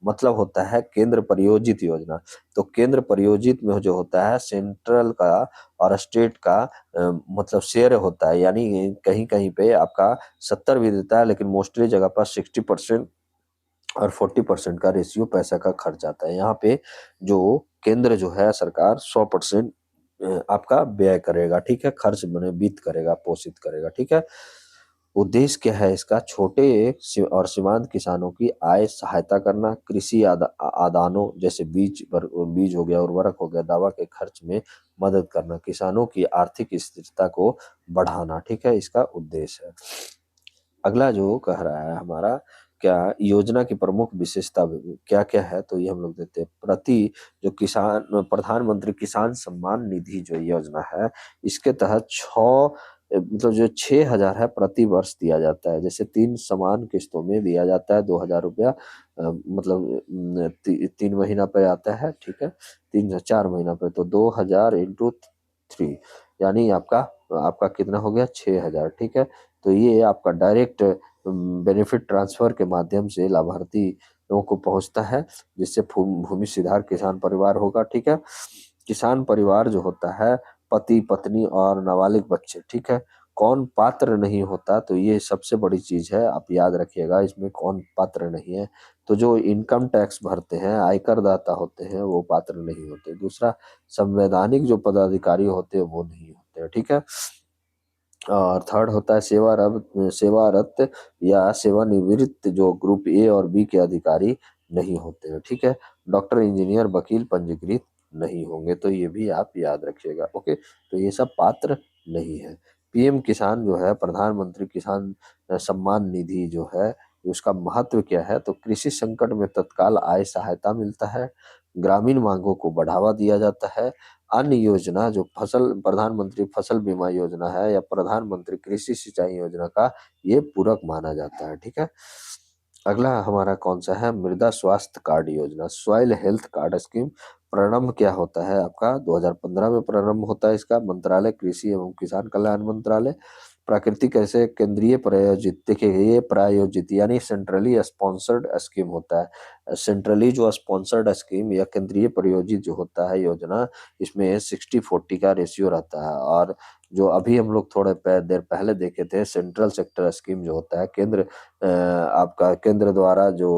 मतलब होता है केंद्र प्रायोजित योजना। तो केंद्र प्रायोजित में जो होता है सेंट्रल का और स्टेट का मतलब शेयर होता है, यानी कहीं कहीं पे आपका 70 भी देता है, लेकिन मोस्टली जगह पर 60% और 40% का रेशियो पैसा का खर्च आता है। यहाँ पे जो केंद्र जो है सरकार 100% आपका व्यय करेगा, ठीक है, खर्च मैंने वित्त करेगा, पोषित करेगा, ठीक है। उद्देश्य क्या है इसका, छोटे और सीमांत किसानों की आय सहायता करना, कृषि आदानों जैसे बीज हो गया, उर्वरक हो गया, दवा के खर्च में मदद करना, किसानों की आर्थिक स्थिरता को बढ़ाना, ठीक है, इसका उद्देश्य है। अगला जो कह रहा है हमारा, क्या योजना की प्रमुख विशेषता क्या क्या है, तो ये हम लोग देते हैं। जो किसान प्रधानमंत्री किसान सम्मान निधि जो योजना है, इसके तहत मतलब जो 6,000 है प्रति वर्ष दिया जाता है। जैसे 3 समान किस्तों में दिया जाता है 2,000 रुपया, मतलब 3 महीना पे आता है, ठीक है, 4 महीना पे, तो 2,000 इंटू 3, यानी आपका आपका कितना हो गया, 6,000, ठीक है। तो ये आपका डायरेक्ट बेनिफिट ट्रांसफर के माध्यम से लाभार्थी लोगों को पहुंचता है, जिससे भूमि सुधार किसान परिवार होगा, ठीक है। किसान परिवार जो होता है, पति पत्नी और नाबालिग बच्चे, ठीक है। कौन पात्र नहीं होता, तो ये सबसे बड़ी चीज है, आप याद रखिएगा, इसमें कौन पात्र नहीं है, तो जो इनकम टैक्स भरते हैं, आयकर दाता होते हैं, वो पात्र नहीं होते। दूसरा, संवैधानिक जो पदाधिकारी होते हैं वो नहीं होते, ठीक है। और थर्ड होता है सेवारत या सेवानिवृत्त, जो ग्रुप ए और बी के अधिकारी नहीं होते हैं, ठीक है। डॉक्टर, इंजीनियर, वकील पंजीकृत नहीं होंगे, तो ये भी आप याद रखिएगा, ओके। तो ये सब पात्र नहीं है। पीएम किसान जो है, प्रधानमंत्री किसान सम्मान निधि जो है, उसका महत्व क्या है, तो कृषि संकट में तत्काल आय सहायता मिलता है, ग्रामीण मांगों को बढ़ावा दिया जाता है। अन्य योजना जो प्रधानमंत्री फसल बीमा योजना है या प्रधानमंत्री कृषि सिंचाई योजना का ये पूरक माना जाता है, ठीक है। अगला हमारा कौन सा है, मृदा स्वास्थ्य कार्ड योजना, सॉइल हेल्थ कार्ड स्कीम। प्रारंभ क्या होता है आपका, 2015 में प्रारंभ होता है इसका। मंत्रालय कृषि एवं किसान कल्याण मंत्रालय। प्राकृतिक ऐसे केंद्रीय प्रायोजित, देखिए ये प्रायोजित यानी सेंट्रली स्पॉन्सर्ड स्कीम होता है। सेंट्रली जो स्पॉन्सर्ड स्कीम या केंद्रीय प्रायोजित जो होता है योजना, इसमें 60-40 का रेशियो रहता है। और जो अभी हम लोग थोड़े देर पहले देखे थे, सेंट्रल सेक्टर स्कीम जो होता है, आपका केंद्र द्वारा जो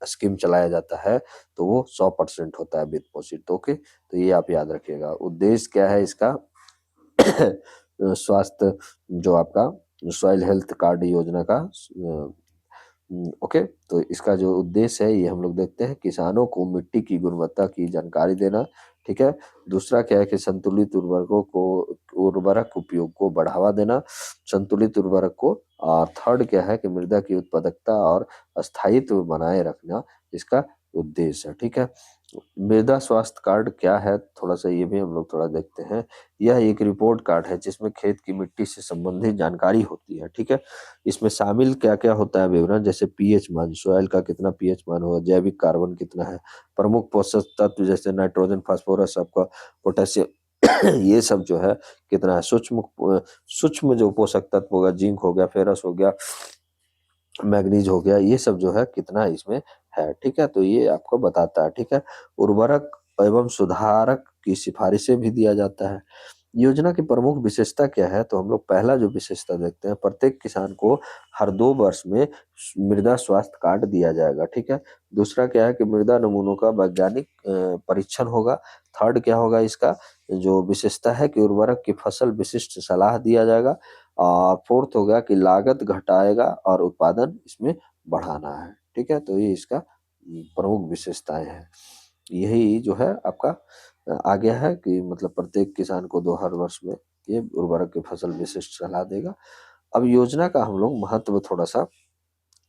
स्कीम चलाया जाता है, तो वो 100% होता है वित्त पोषित, ओके। तो ये आप याद रखिएगा। उद्देश्य क्या है इसका, स्वास्थ्य जो आपका सॉइल हेल्थ कार्ड योजना का, ओके। तो इसका जो उद्देश्य है ये हम लोग देखते हैं, किसानों को मिट्टी की गुणवत्ता की जानकारी देना, ठीक है। दूसरा क्या है कि संतुलित उर्वरक उपयोग को बढ़ावा देना, संतुलित उर्वरक को। और थर्ड क्या है कि मृदा की उत्पादकता और स्थायित्व बनाए रखना, इसका उद्देश्य है, ठीक है। मृदा स्वास्थ्य कार्ड क्या है, थोड़ा सा ये भी हम लोग थोड़ा देखते हैं। यह एक रिपोर्ट कार्ड है जिसमें खेत की मिट्टी से संबंधित जानकारी होती है, ठीक है। इसमें शामिल क्या क्या होता है विवरण, जैसे पीएच मान, सॉइल का कितना पीएच मान होगा, जैविक कार्बन कितना है, प्रमुख पोषक तत्व जैसे नाइट्रोजन, फास्फोरस, आपका पोटेशियम ये सब जो है कितना है, सूक्ष्म जो पोषक तत्व होगा, जिंक हो गया, फेरस हो गया, मैग्नीज हो गया, ये सब जो है कितना इसमें है, ठीक है। तो ये आपको बताता है, ठीक है। उर्वरक एवं सुधारक की सिफारिशें भी दिया जाता है। योजना की प्रमुख विशेषता क्या है, तो हम लोग पहला जो विशेषता देखते हैं, प्रत्येक किसान को हर 2 वर्ष में मृदा स्वास्थ्य कार्ड दिया जाएगा, ठीक है। दूसरा क्या है कि मृदा नमूनों का वैज्ञानिक परीक्षण होगा। थर्ड क्या होगा इसका जो विशेषता है कि उर्वरक की फसल विशिष्ट सलाह दिया जाएगा। और फोर्थ हो गया कि लागत घटाएगा और उत्पादन इसमें बढ़ाना है, ठीक है। तो ये इसका प्रमुख विशेषताएं हैं। यही जो है आपका आ गया है कि मतलब प्रत्येक किसान को 2 हर वर्ष में ये उर्वरक की फसल विशिष्ट सलाह देगा। अब योजना का हम लोग महत्व थोड़ा सा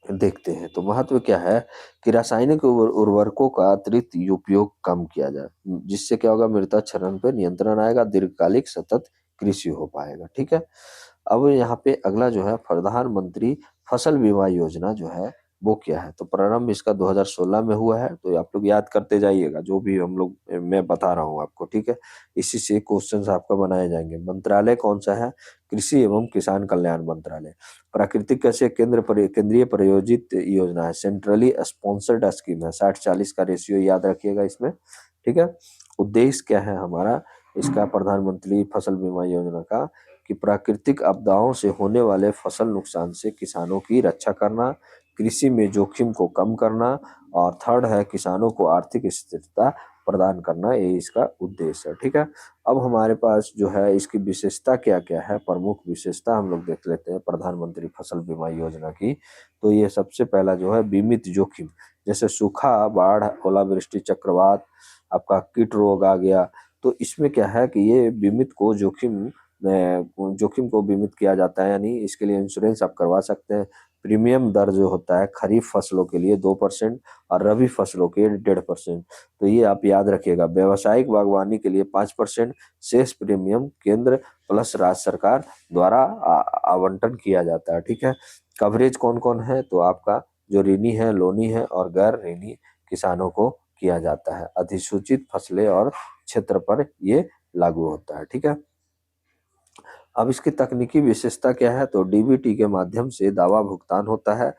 देखते हैं। तो महत्व क्या है कि रासायनिक उर्वरकों का अतिरिक्त उपयोग कम किया जाए, जिससे क्या होगा, मृदा क्षरण पे नियंत्रण आएगा, दीर्घकालिक सतत कृषि हो पाएगा, ठीक है। अब यहाँ पे अगला जो है प्रधानमंत्री फसल बीमा योजना जो है वो क्या है, तो प्रारंभ इसका 2016 में हुआ है। तो आप लोग याद करते जाइएगा जो भी हम लोग मैं बता रहा हूँ आपको, ठीक है। इसी से क्वेश्चंस आपका बनाए जाएंगे। मंत्रालय कौन सा है, कृषि एवं किसान कल्याण मंत्रालय। प्राकृतिक कृषि केंद्रीय प्रायोजित योजना है, सेंट्रली स्पॉन्सर्ड स्कीम है, 60-40 का रेशियो याद रखिएगा इसमें, ठीक है। उद्देश्य क्या है हमारा इसका, प्रधानमंत्री फसल बीमा योजना का, कि प्राकृतिक आपदाओं से होने वाले फसल नुकसान से किसानों की रक्षा करना, कृषि में जोखिम को कम करना, और थर्ड है किसानों को आर्थिक स्थिरता प्रदान करना, ये इसका उद्देश्य है, ठीक है। अब हमारे पास जो है इसकी विशेषता क्या क्या है, प्रमुख विशेषता हम लोग देख लेते हैं प्रधानमंत्री फसल बीमा योजना की। तो ये सबसे पहला जो है बीमित जोखिम, जैसे सूखा, बाढ़, ओलावृष्टि, चक्रवात, आपका कीट रोग आ गया। तो इसमें क्या है कि ये बीमित को जोखिम को बीमित किया जाता है, यानी इसके लिए इंश्योरेंस आप करवा सकते हैं। प्रीमियम दर जो होता है खरीफ फसलों के लिए 2% और रबी फसलों के 1.5%। तो ये आप याद रखिएगा। व्यावसायिक बागवानी के लिए 5%, शेष प्रीमियम केंद्र प्लस राज्य सरकार द्वारा आवंटन किया जाता है, ठीक है। कवरेज कौन कौन है, तो आपका जो ऋणी है, लोनी है और गैर ऋणी किसानों को किया जाता है। अधिसूचित फसलें और क्षेत्र पर ये लागू होता है, ठीक है। अब इसकी तकनीकी विशेषता क्या है, तो डीबीटी के माध्यम से दावा भुगतान होता है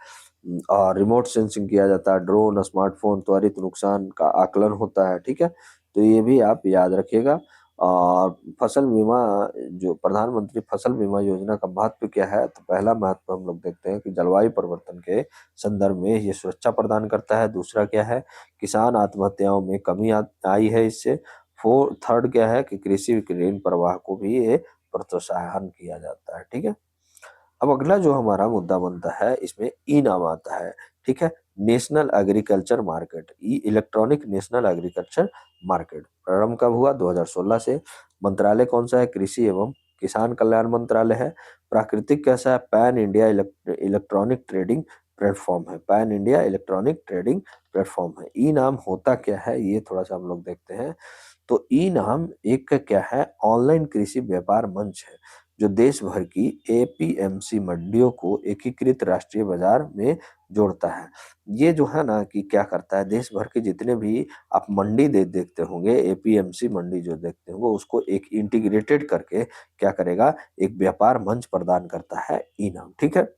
और रिमोट सेंसिंग किया जाता है, ड्रोन, स्मार्टफोन, त्वरित नुकसान का आकलन होता है, ठीक है। तो ये भी आप याद रखिएगा। और फसल बीमा, जो प्रधानमंत्री फसल बीमा योजना का महत्व क्या है, तो पहला महत्व हम लोग देखते हैं कि जलवायु परिवर्तन के संदर्भ में ये सुरक्षा प्रदान करता है। दूसरा क्या है, किसान आत्महत्याओं में कमी आई है इससे। थर्ड क्या है कि कृषि ऋण प्रवाह को भी ये प्रोत्साहन किया जाता है, ठीक है। अब अगला जो हमारा मुद्दा बनता है इसमें ई नाम आता है, ठीक है। नेशनल एग्रीकल्चर मार्केट, ई इलेक्ट्रॉनिक नेशनल एग्रीकल्चर मार्केट प्रारंभ कब हुआ, 2016 से। मंत्रालय कौन सा है, कृषि एवं किसान कल्याण मंत्रालय है। प्राकृतिक कैसा है, pan India electronic trading platform है, pan India electronic trading platform है। ई नाम होता क्या है, ये थोड़ा सा हम लोग देखते हैं। तो ई नाम एक क्या है, ऑनलाइन कृषि व्यापार मंच है जो देश भर की एपीएमसी मंडियों को एकीकृत राष्ट्रीय बाजार में जोड़ता है। ये जो है ना कि क्या करता है, देश भर के जितने भी आप मंडी देखते होंगे, एपीएमसी मंडी जो देखते होंगे, उसको एक इंटीग्रेटेड करके क्या करेगा, एक व्यापार मंच प्रदान करता है ई नाम, ठीक है।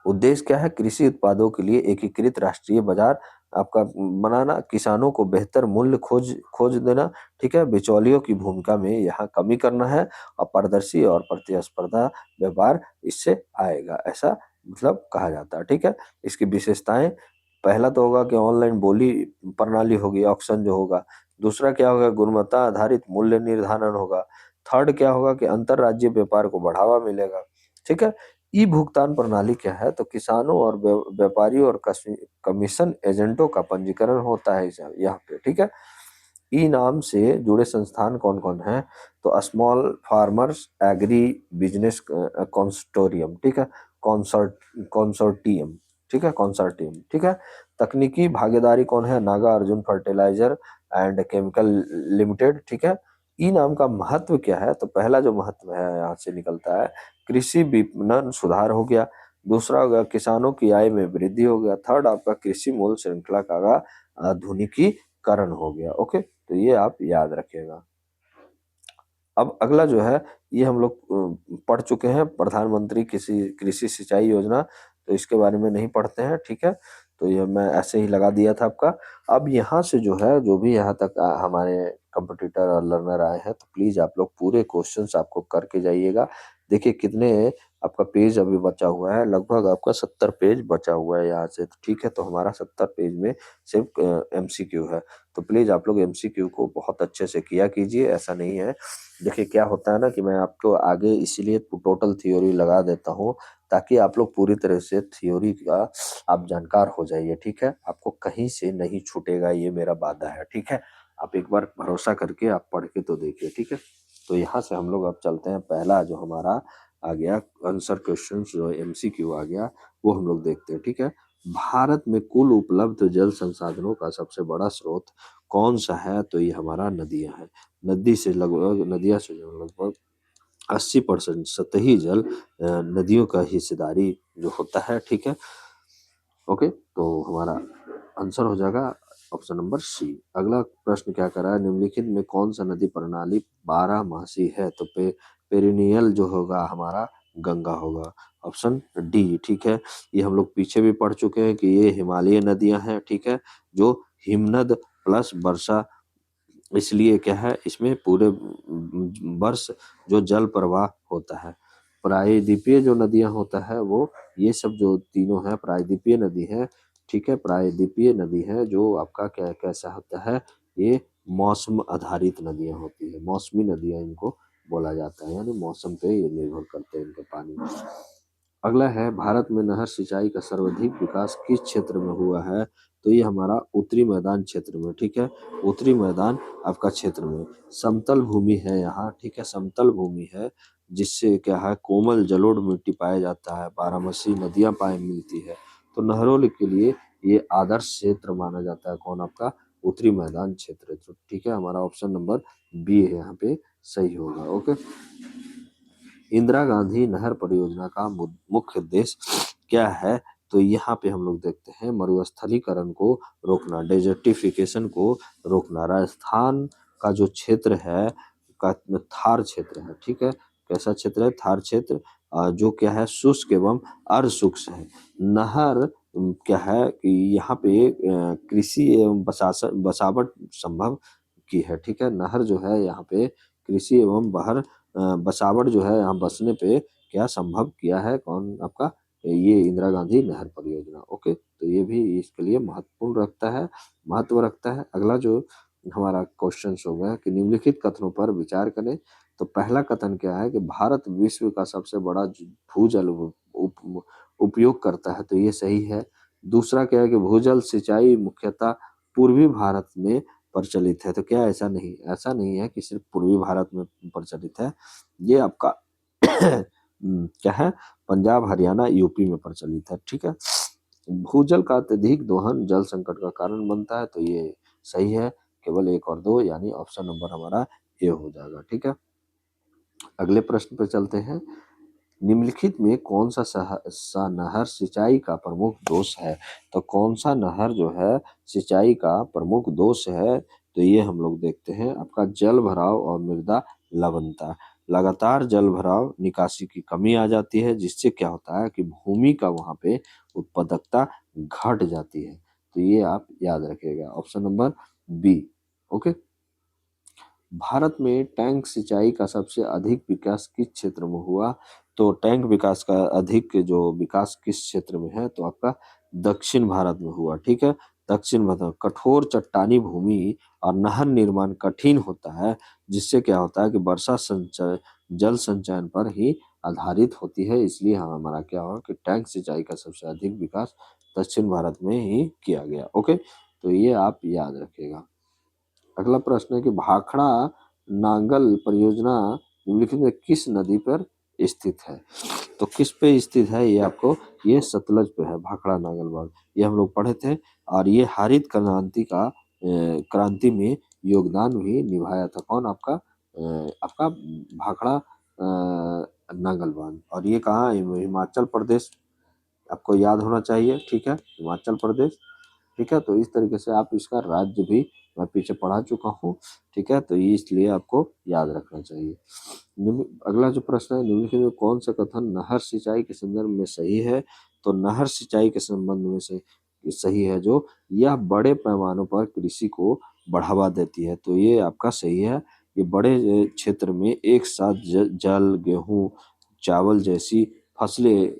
उद्देश्य क्या है, कृषि उत्पादों के लिए एकीकृत राष्ट्रीय बाजार आपका बनाना, किसानों को बेहतर मूल्य खोज खोज देना, ठीक है। बिचौलियों की भूमिका में यहाँ कमी करना है और पारदर्शी और प्रतिस्पर्धा व्यापार इससे आएगा, ऐसा मतलब कहा जाता है, ठीक है। इसकी विशेषताएं, पहला तो होगा कि ऑनलाइन बोली प्रणाली होगी, ऑक्शन जो होगा। दूसरा क्या होगा, गुणवत्ता आधारित मूल्य निर्धारण होगा। थर्ड क्या होगा कि अंतरराज्यीय व्यापार को बढ़ावा मिलेगा, ठीक है। ई भुगतान प्रणाली क्या है, तो किसानों और व्यापारियों और कमीशन एजेंटों का पंजीकरण होता है यहाँ पे, ठीक है। ई नाम से जुड़े संस्थान कौन कौन है, तो small farmers agri business consortium, ठीक है, कॉन्सोर्टियम, ठीक है, कंसोर्टियम, ठीक है। तकनीकी भागीदारी कौन है? Naga Arjun fertiliser and chemical limited, ठीक है। ई नाम का महत्व क्या है? तो पहला जो महत्व है यहाँ से निकलता है, कृषि विपणन सुधार हो गया। दूसरा हो गया किसानों की आय में वृद्धि हो गया। थर्ड आपका कृषि मूल्य श्रृंखला का आधुनिकीकरण हो गया। ओके, तो ये आप याद रखिएगा। अब अगला जो है, ये हम लोग पढ़ चुके हैं, प्रधानमंत्री कृषि कृषि सिंचाई योजना, तो इसके बारे में नहीं पढ़ते हैं, ठीक है। तो ये मैं ऐसे ही लगा दिया था आपका। अब यहाँ से जो है, जो भी यहाँ तक हमारे कंपटीटर और लर्नर आए हैं, तो प्लीज आप लोग पूरे क्वेश्चंस आपको करके जाइएगा। देखिए कितने आपका पेज अभी बचा हुआ है, लगभग आपका 70 पेज बचा हुआ है यहाँ से, तो ठीक है। तो हमारा 70 पेज में सिर्फ एमसीक्यू है, तो प्लीज आप लोग एमसीक्यू को बहुत अच्छे से किया कीजिए। ऐसा नहीं है, देखिए क्या होता है ना कि मैं आपको आगे इसीलिए टोटल थ्योरी लगा देता हूँ, ताकि आप लोग पूरी तरह से थ्योरी का आप जानकार हो जाइए, ठीक है। आपको कहीं से नहीं छूटेगा, ये मेरा वादा है, ठीक है। आप एक बार भरोसा करके आप पढ़ के तो देखिए, ठीक है। तो यहाँ से हम लोग अब चलते हैं, पहला जो हमारा आ गया आंसर क्वेश्चन, जो एमसीक्यू आ गया, वो हम लोग देखते हैं, ठीक है। भारत में कुल उपलब्ध जल संसाधनों का सबसे बड़ा स्रोत कौन सा है? तो ये हमारा नदियां है। नदियां से जो लगभग 80% सतही जल नदियों का हिस्सेदारी जो होता है, ठीक है। ओके, तो हमारा आंसर हो जाएगा ऑप्शन नंबर सी। अगला प्रश्न क्या कर रहा है, निम्नलिखित में कौन सा नदी प्रणाली 12 मासी है? तो पेरिनियल जो होगा हमारा गंगा होगा, ऑप्शन डी, ठीक है। ये हम लोग पीछे भी पढ़ चुके हैं कि ये हिमालय नदियां हैं, ठीक है, जो हिमनद प्लस वर्षा, इसलिए क्या है, इसमें पूरे वर्ष जो जल प्रवाह होता है। प्रायद्वीपीय जो नदियां होता है वो, ये सब जो तीनों है प्रायद्वीपीय नदी है, ठीक है। प्रायद्वीपीय नदी है जो आपका क्या कैसा होता है, ये मौसम आधारित नदियां होती है, मौसमी नदियां इनको बोला जाता है, यानी मौसम पे ये निर्भर करते हैं इनके पानी। अगला है, भारत में नहर सिंचाई का सर्वाधिक विकास किस क्षेत्र में हुआ है? तो ये हमारा उत्तरी मैदान क्षेत्र में, ठीक है। उत्तरी मैदान आपका क्षेत्र में समतल भूमि है यहाँ, ठीक है, समतल भूमि है, जिससे क्या है, कोमल जलोढ़ मिट्टी पाया जाता है, बारहमासी नदियां पाए मिलती है। तो नहरों के लिए ये आदर्श क्षेत्र माना जाता है, कौन? आपका उत्तरी मैदान क्षेत्र, तो ठीक है, हमारा ऑप्शन नंबर बी है यहाँ पे सही होगा। ओके, इंदिरा गांधी नहर परियोजना का मुख्य उद्देश्य क्या है? तो यहाँ पे हम लोग देखते हैं, मरुस्थलीकरण को रोकना, डेजर्टिफिकेशन को रोकना। राजस्थान का जो क्षेत्र है का थार क्षेत्र है, ठीक है। कैसा क्षेत्र है? थार क्षेत्र, जो क्या है, शुष्क एवं अर्धशुष्क है। नहर क्या है कि यहाँ पे कृषि एवं बसावट संभव की है, ठीक है। नहर जो है यहाँ पे कृषि एवं बसावट जो है यहाँ बसने पे क्या संभव किया है, कौन? आपका ये इंदिरा गांधी नहर परियोजना। ओके, तो ये भी इसके लिए महत्व रखता है। अगला जो हमारा क्वेश्चन होगा कि निम्नलिखित कथनों पर विचार करें। तो पहला कथन क्या है कि भारत विश्व का सबसे बड़ा भूजल उपयोग करता है, तो ये सही है। दूसरा क्या है कि भूजल सिंचाई मुख्यतः पूर्वी भारत में प्रचलित है, तो क्या ऐसा नहीं है कि सिर्फ पूर्वी भारत में प्रचलित है, ये आपका क्या है, पंजाब हरियाणा यूपी में प्रचलित है, ठीक है। भूजल का अत्यधिक दोहन जल संकट का कारण बनता है, तो ये सही है। केवल एक और दो, यानी ऑप्शन नंबर हमारा ए हो जाएगा, ठीक है। अगले प्रश्न पे चलते हैं, निम्नलिखित में कौन सा नहर सिंचाई का प्रमुख दोष है? तो कौन सा नहर जो है सिंचाई का प्रमुख दोष है? तो ये हम लोग देखते हैं, आपका जल भराव और मृदा लवणता। लगातार जल भराव, निकासी की कमी आ जाती है, जिससे क्या होता है कि भूमि का वहां पे उत्पादकता घट जाती है, तो ये आप याद रखिएगा, option number B. Okay, Bharat में टैंक सिंचाई का सबसे अधिक विकास किस क्षेत्र में हुआ? तो टैंक विकास का अधिक जो विकास किस क्षेत्र में है? तो आपका दक्षिण भारत में हुआ, ठीक है। दक्षिण भारत कठोर चट्टानी भूमि और नहर निर्माण कठिन होता है, जिससे क्या होता है कि वर्षा संचय जल संचयन पर ही आधारित होती है, इसलिए हमारा क्या होगा कि टैंक सिंचाई का सबसे अधिक विकास दक्षिण भारत में ही किया गया। ओके, तो ये आप याद रखिएगा। अगला प्रश्न है कि भाखड़ा नांगल परियोजना निम्नलिखित में किस नदी पर स्थित है। तो किस पे स्थित है ये आपको, ये सतलज पे है, भाखड़ा नागल बांध, ये हम लोग पढ़े थे। और ये हरित क्रांति में योगदान भी निभाया था। कौन? आपका भाखड़ा नागल बांध। और ये कहाँ है? हिमाचल प्रदेश, आपको याद होना चाहिए, ठीक है, हिमाचल प्रदेश। ठीक है, तो इस तरीके से आप इसका राज्य भी मैं पीछे पढ़ा चुका हूँ। ठीक है, तो ये इसलिए आपको याद रखना चाहिए। अगला जो प्रश्न है, निम्नलिखित में कौन सा कथन नहर सिंचाई के संदर्भ में सही है? तो नहर सिंचाई के संबंध में से सही है जो, यह बड़े पैमानों पर कृषि को बढ़ावा देती है। तो ये आपका सही है। ये बड़े क्षेत्र में एक साथ जल, गेहूं, चावल जैसी फसलें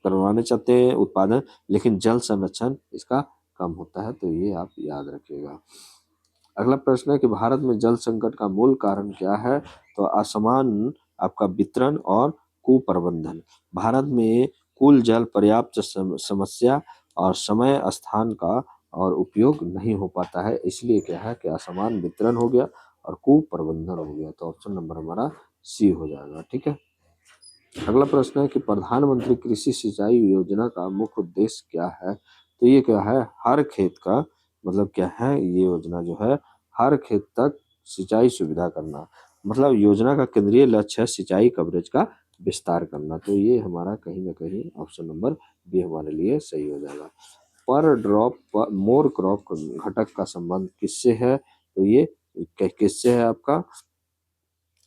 करवाने चाहते हैं उत्पादन, लेकिन जल संरक्षण इसका कम होता है। तो ये आप याद रखिएगा। अगला प्रश्न है कि भारत में जल संकट का मूल कारण क्या है? तो असमान आपका वितरण और कुप्रबंधन। भारत में कुल जल पर्याप्त समस्या और समय स्थान का और उपयोग नहीं हो पाता है, इसलिए क्या है कि असमान वितरण हो गया और कुप्रबंधन हो गया। तो ऑप्शन नंबर हमारा सी हो जाएगा। ठीक है, अगला प्रश्न है कि प्रधानमंत्री कृषि सिंचाई योजना का मुख्य उद्देश्य क्या है? तो ये क्या है? हर खेत का मतलब क्या है? ये योजना जो है हर खेत तक सिंचाई सुविधा करना, मतलब योजना का केंद्रीय लक्ष्य है सिंचाई कवरेज का विस्तार करना। तो ये हमारा कहीं ना कहीं ऑप्शन नंबर बी हमारे लिए सही हो जाएगा। पर ड्रॉप मोर क्रॉप घटक का संबंध किससे है? तो ये किससे है आपका,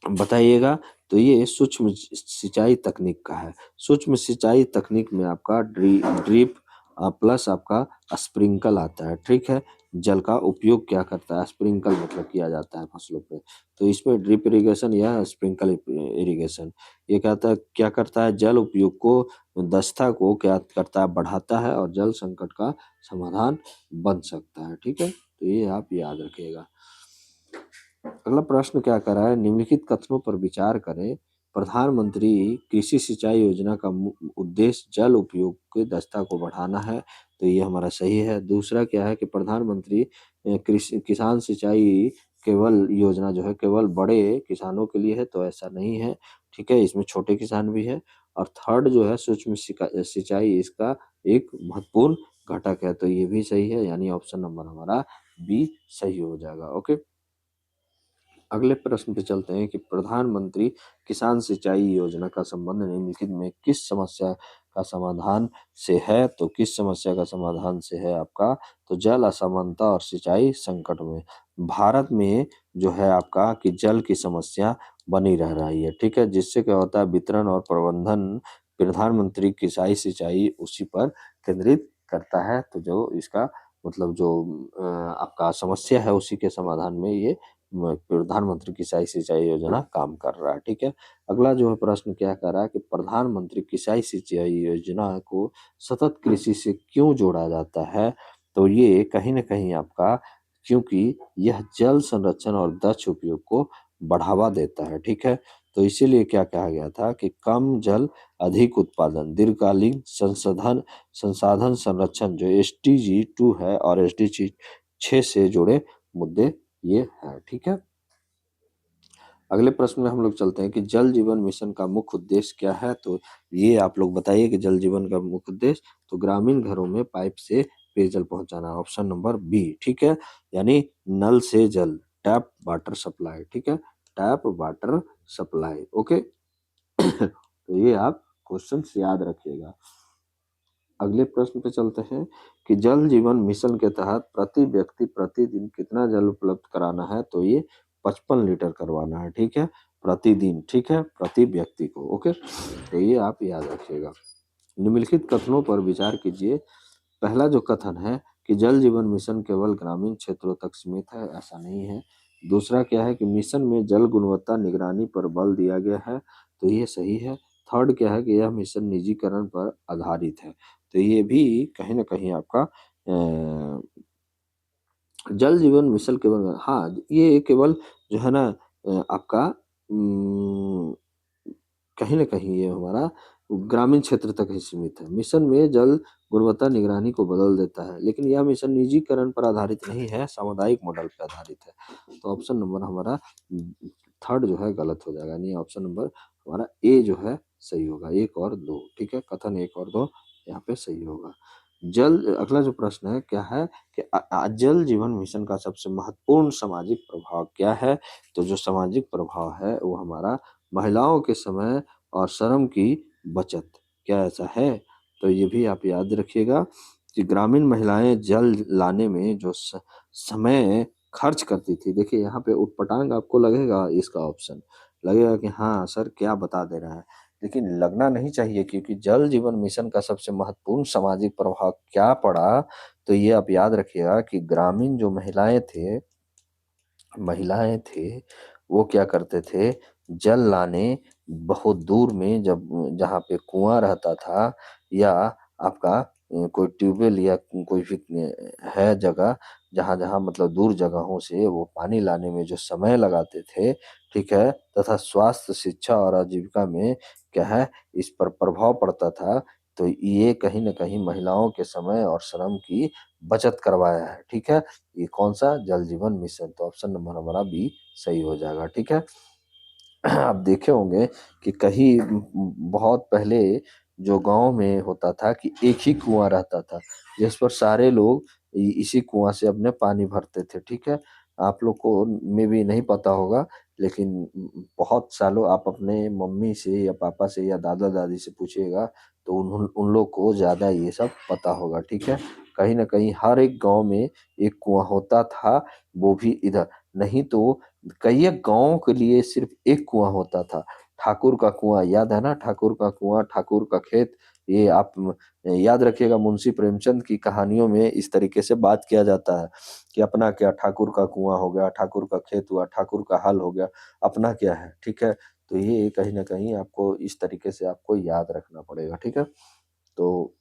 बताइएगा। तो ये सूक्ष्म सिंचाई तकनीक का है। सूक्ष्म सिंचाई तकनीक में आपका ड्रिप प्लस आपका स्प्रिंकल आता है। ठीक है, जल का उपयोग क्या करता है? स्प्रिंकल मतलब किया जाता है फसलों पे। तो इसमें ड्रिप इरिगेशन या स्प्रिंकल इरिगेशन, ये कहता है क्या करता है? जल उपयोग को, दक्षता को क्या करता है? बढ़ाता है और जल संकट का समाधान बन सकता है। ठीक है, तो ये आप याद रखिएगा। अगला प्रश्न क्या कर रहा है? निम्नलिखित कथनों पर विचार करें। प्रधानमंत्री कृषि सिंचाई योजना का उद्देश्य जल उपयोग की दक्षता को बढ़ाना है। तो ये हमारा सही है। दूसरा क्या है कि प्रधानमंत्री कृषि किसान सिंचाई केवल योजना जो है केवल बड़े किसानों के लिए है, तो ऐसा नहीं है। ठीक है, इसमें छोटे किसान भी है। और थर्ड जो है सूक्ष्म सिंचाई इसका एक महत्वपूर्ण घटक है। तो ये भी सही है, यानी ऑप्शन नंबर हमारा बी सही हो जाएगा। ओके, अगले प्रश्न पे चलते हैं कि प्रधानमंत्री किसान सिंचाई योजना का संबंध निम्नलिखित में किस समस्या का समाधान से है? तो किस समस्या का समाधान से है आपका? तो जल असमानता और सिंचाई संकट में। भारत में जो है आपका कि जल की समस्या बनी रह रही है। ठीक है, जिससे क्या होता है? वितरण और प्रबंधन, प्रधानमंत्री किसाई सिंचाई उसी पर केंद्रित करता है। तो जो इसका मतलब जो आपका समस्या है उसी के समाधान में ये प्रधानमंत्री किसाई सिंचाई योजना काम कर रहा है। ठीक है, अगला जो है प्रश्न क्या कर रहा है कि प्रधानमंत्री किसाई सिंचाई योजना को सतत कृषि से क्यों जोड़ा जाता है? तो ये कहीं ना कहीं आपका, क्योंकि यह जल संरक्षण और दक्ष उपयोग को बढ़ावा देता है। ठीक है, तो इसीलिए क्या कहा गया था कि कम जल अधिक उत्पादन, दीर्घकालीन संसाधन संसाधन संरक्षण जो SDG 2 है और SDG 6 से जुड़े मुद्दे ये है। ठीक है, अगले प्रश्न में हम लोग चलते हैं कि जल जीवन मिशन का मुख्य उद्देश्य क्या है? तो ये आप लोग बताइए कि जल जीवन का मुख्य उद्देश्य, तो ग्रामीण घरों में पाइप से पेयजल पहुंचाना, ऑप्शन नंबर बी। ठीक है, यानी नल से जल, टैप वाटर सप्लाई। ठीक है, टैप वाटर सप्लाई। ओके तो ये आप क्वेश्चन याद रखिएगा। अगले प्रश्न पे चलते हैं कि जल जीवन मिशन के तहत प्रति व्यक्ति प्रतिदिन कितना जल उपलब्ध कराना है? तो ये 55 लीटर करवाना है। ठीक है, प्रतिदिन। ठीक है, प्रति व्यक्ति को। ओके, तो ये आप याद रखिएगा। निम्नलिखित कथनों पर विचार कीजिए। पहला जो कथन है कि जल जीवन मिशन केवल ग्रामीण क्षेत्रों तक सीमित है, ऐसा नहीं है। दूसरा क्या है कि मिशन में जल गुणवत्ता निगरानी पर बल दिया गया है, तो ये सही है। थर्ड क्या है कि यह मिशन निजीकरण पर आधारित है, तो ये भी कहीं ना कहीं आपका जल जीवन मिशन केवल, हाँ ये केवल जो है ना आपका कहीं न कहीं ये हमारा ग्रामीण क्षेत्र तक ही सीमित है। मिशन में जल गुणवत्ता निगरानी को बदल देता है, लेकिन यह मिशन निजीकरण पर आधारित नहीं है, सामुदायिक मॉडल पर आधारित है। तो ऑप्शन नंबर हमारा थर्ड जो है गलत हो जाएगा, यानी ऑप्शन नंबर हमारा ए जो है सही होगा, 1 और 2, ठीक है? कथन 1 और 2 यहाँ पे सही होगा। अगला जो प्रश्न है क्या है कि जल जीवन मिशन का सबसे महत्वपूर्ण सामाजिक प्रभाव क्या है? तो जो सामाजिक प्रभाव है वो हमारा महिलाओं के समय और श्रम की बचत। क्या ऐसा है? तो ये भी आप याद रखिएगा कि ग्रामीण महिलाएं जल लाने में जो समय खर्च करती थी। देखिए यहाँ पे उटपटांग आपको लगेगा इसका ऑप्शन, लगेगा कि हाँ सर क्या बता दे रहा है, लेकिन लगना नहीं चाहिए, क्योंकि जल जीवन मिशन का सबसे महत्वपूर्ण सामाजिक प्रभाव क्या पड़ा, तो ये आप याद रखिएगा कि ग्रामीण जो महिलाएं थे वो क्या करते थे, जल लाने बहुत दूर में, जब जहाँ पे कुआं रहता था या आपका कोई ट्यूबवेल या कोई भी है जगह, जहाँ जहाँ मतलब दूर जगहों से वो पानी लाने में जो समय लगाते थे, ठीक है, तथा स्वास्थ्य, शिक्षा और आजीविका में क्या है इस पर प्रभाव पड़ता था। तो ये कहीं ना कहीं महिलाओं के समय और श्रम की बचत करवाया है, ठीक है। ये कौन सा, जल जीवन मिशन, तो ऑप्शन नंबर हमारा बी सही हो जाएगा, ठीक है। आप देखे होंगे कि कहीं बहुत पहले जो गांव में होता था कि एक ही कुआं रहता था, जिस पर सारे लोग इसी कुआं से अपने पानी भरते थे, ठीक है। आप लोग को में भी नहीं पता होगा, लेकिन बहुत सालों आप अपने मम्मी से या पापा से या दादा दादी से पूछिएगा तो उन उन लोग को ज्यादा ये सब पता होगा, ठीक है। कहीं ना कहीं हर एक गांव में एक कुआं होता था, वो भी इधर, नहीं तो कई एक गांवों के लिए सिर्फ एक कुआं होता था। ठाकुर का कुआं याद है ना, ठाकुर का कुआं, ठाकुर का खेत, ये आप याद रखिएगा। मुंशी प्रेमचंद की कहानियों में इस तरीके से बात किया जाता है कि अपना क्या, ठाकुर का कुआं हो गया, ठाकुर का खेत हुआ, ठाकुर का हल हो गया, अपना क्या है, ठीक है। तो ये कहीं ना कहीं आपको इस तरीके से आपको याद रखना पड़ेगा, ठीक है। तो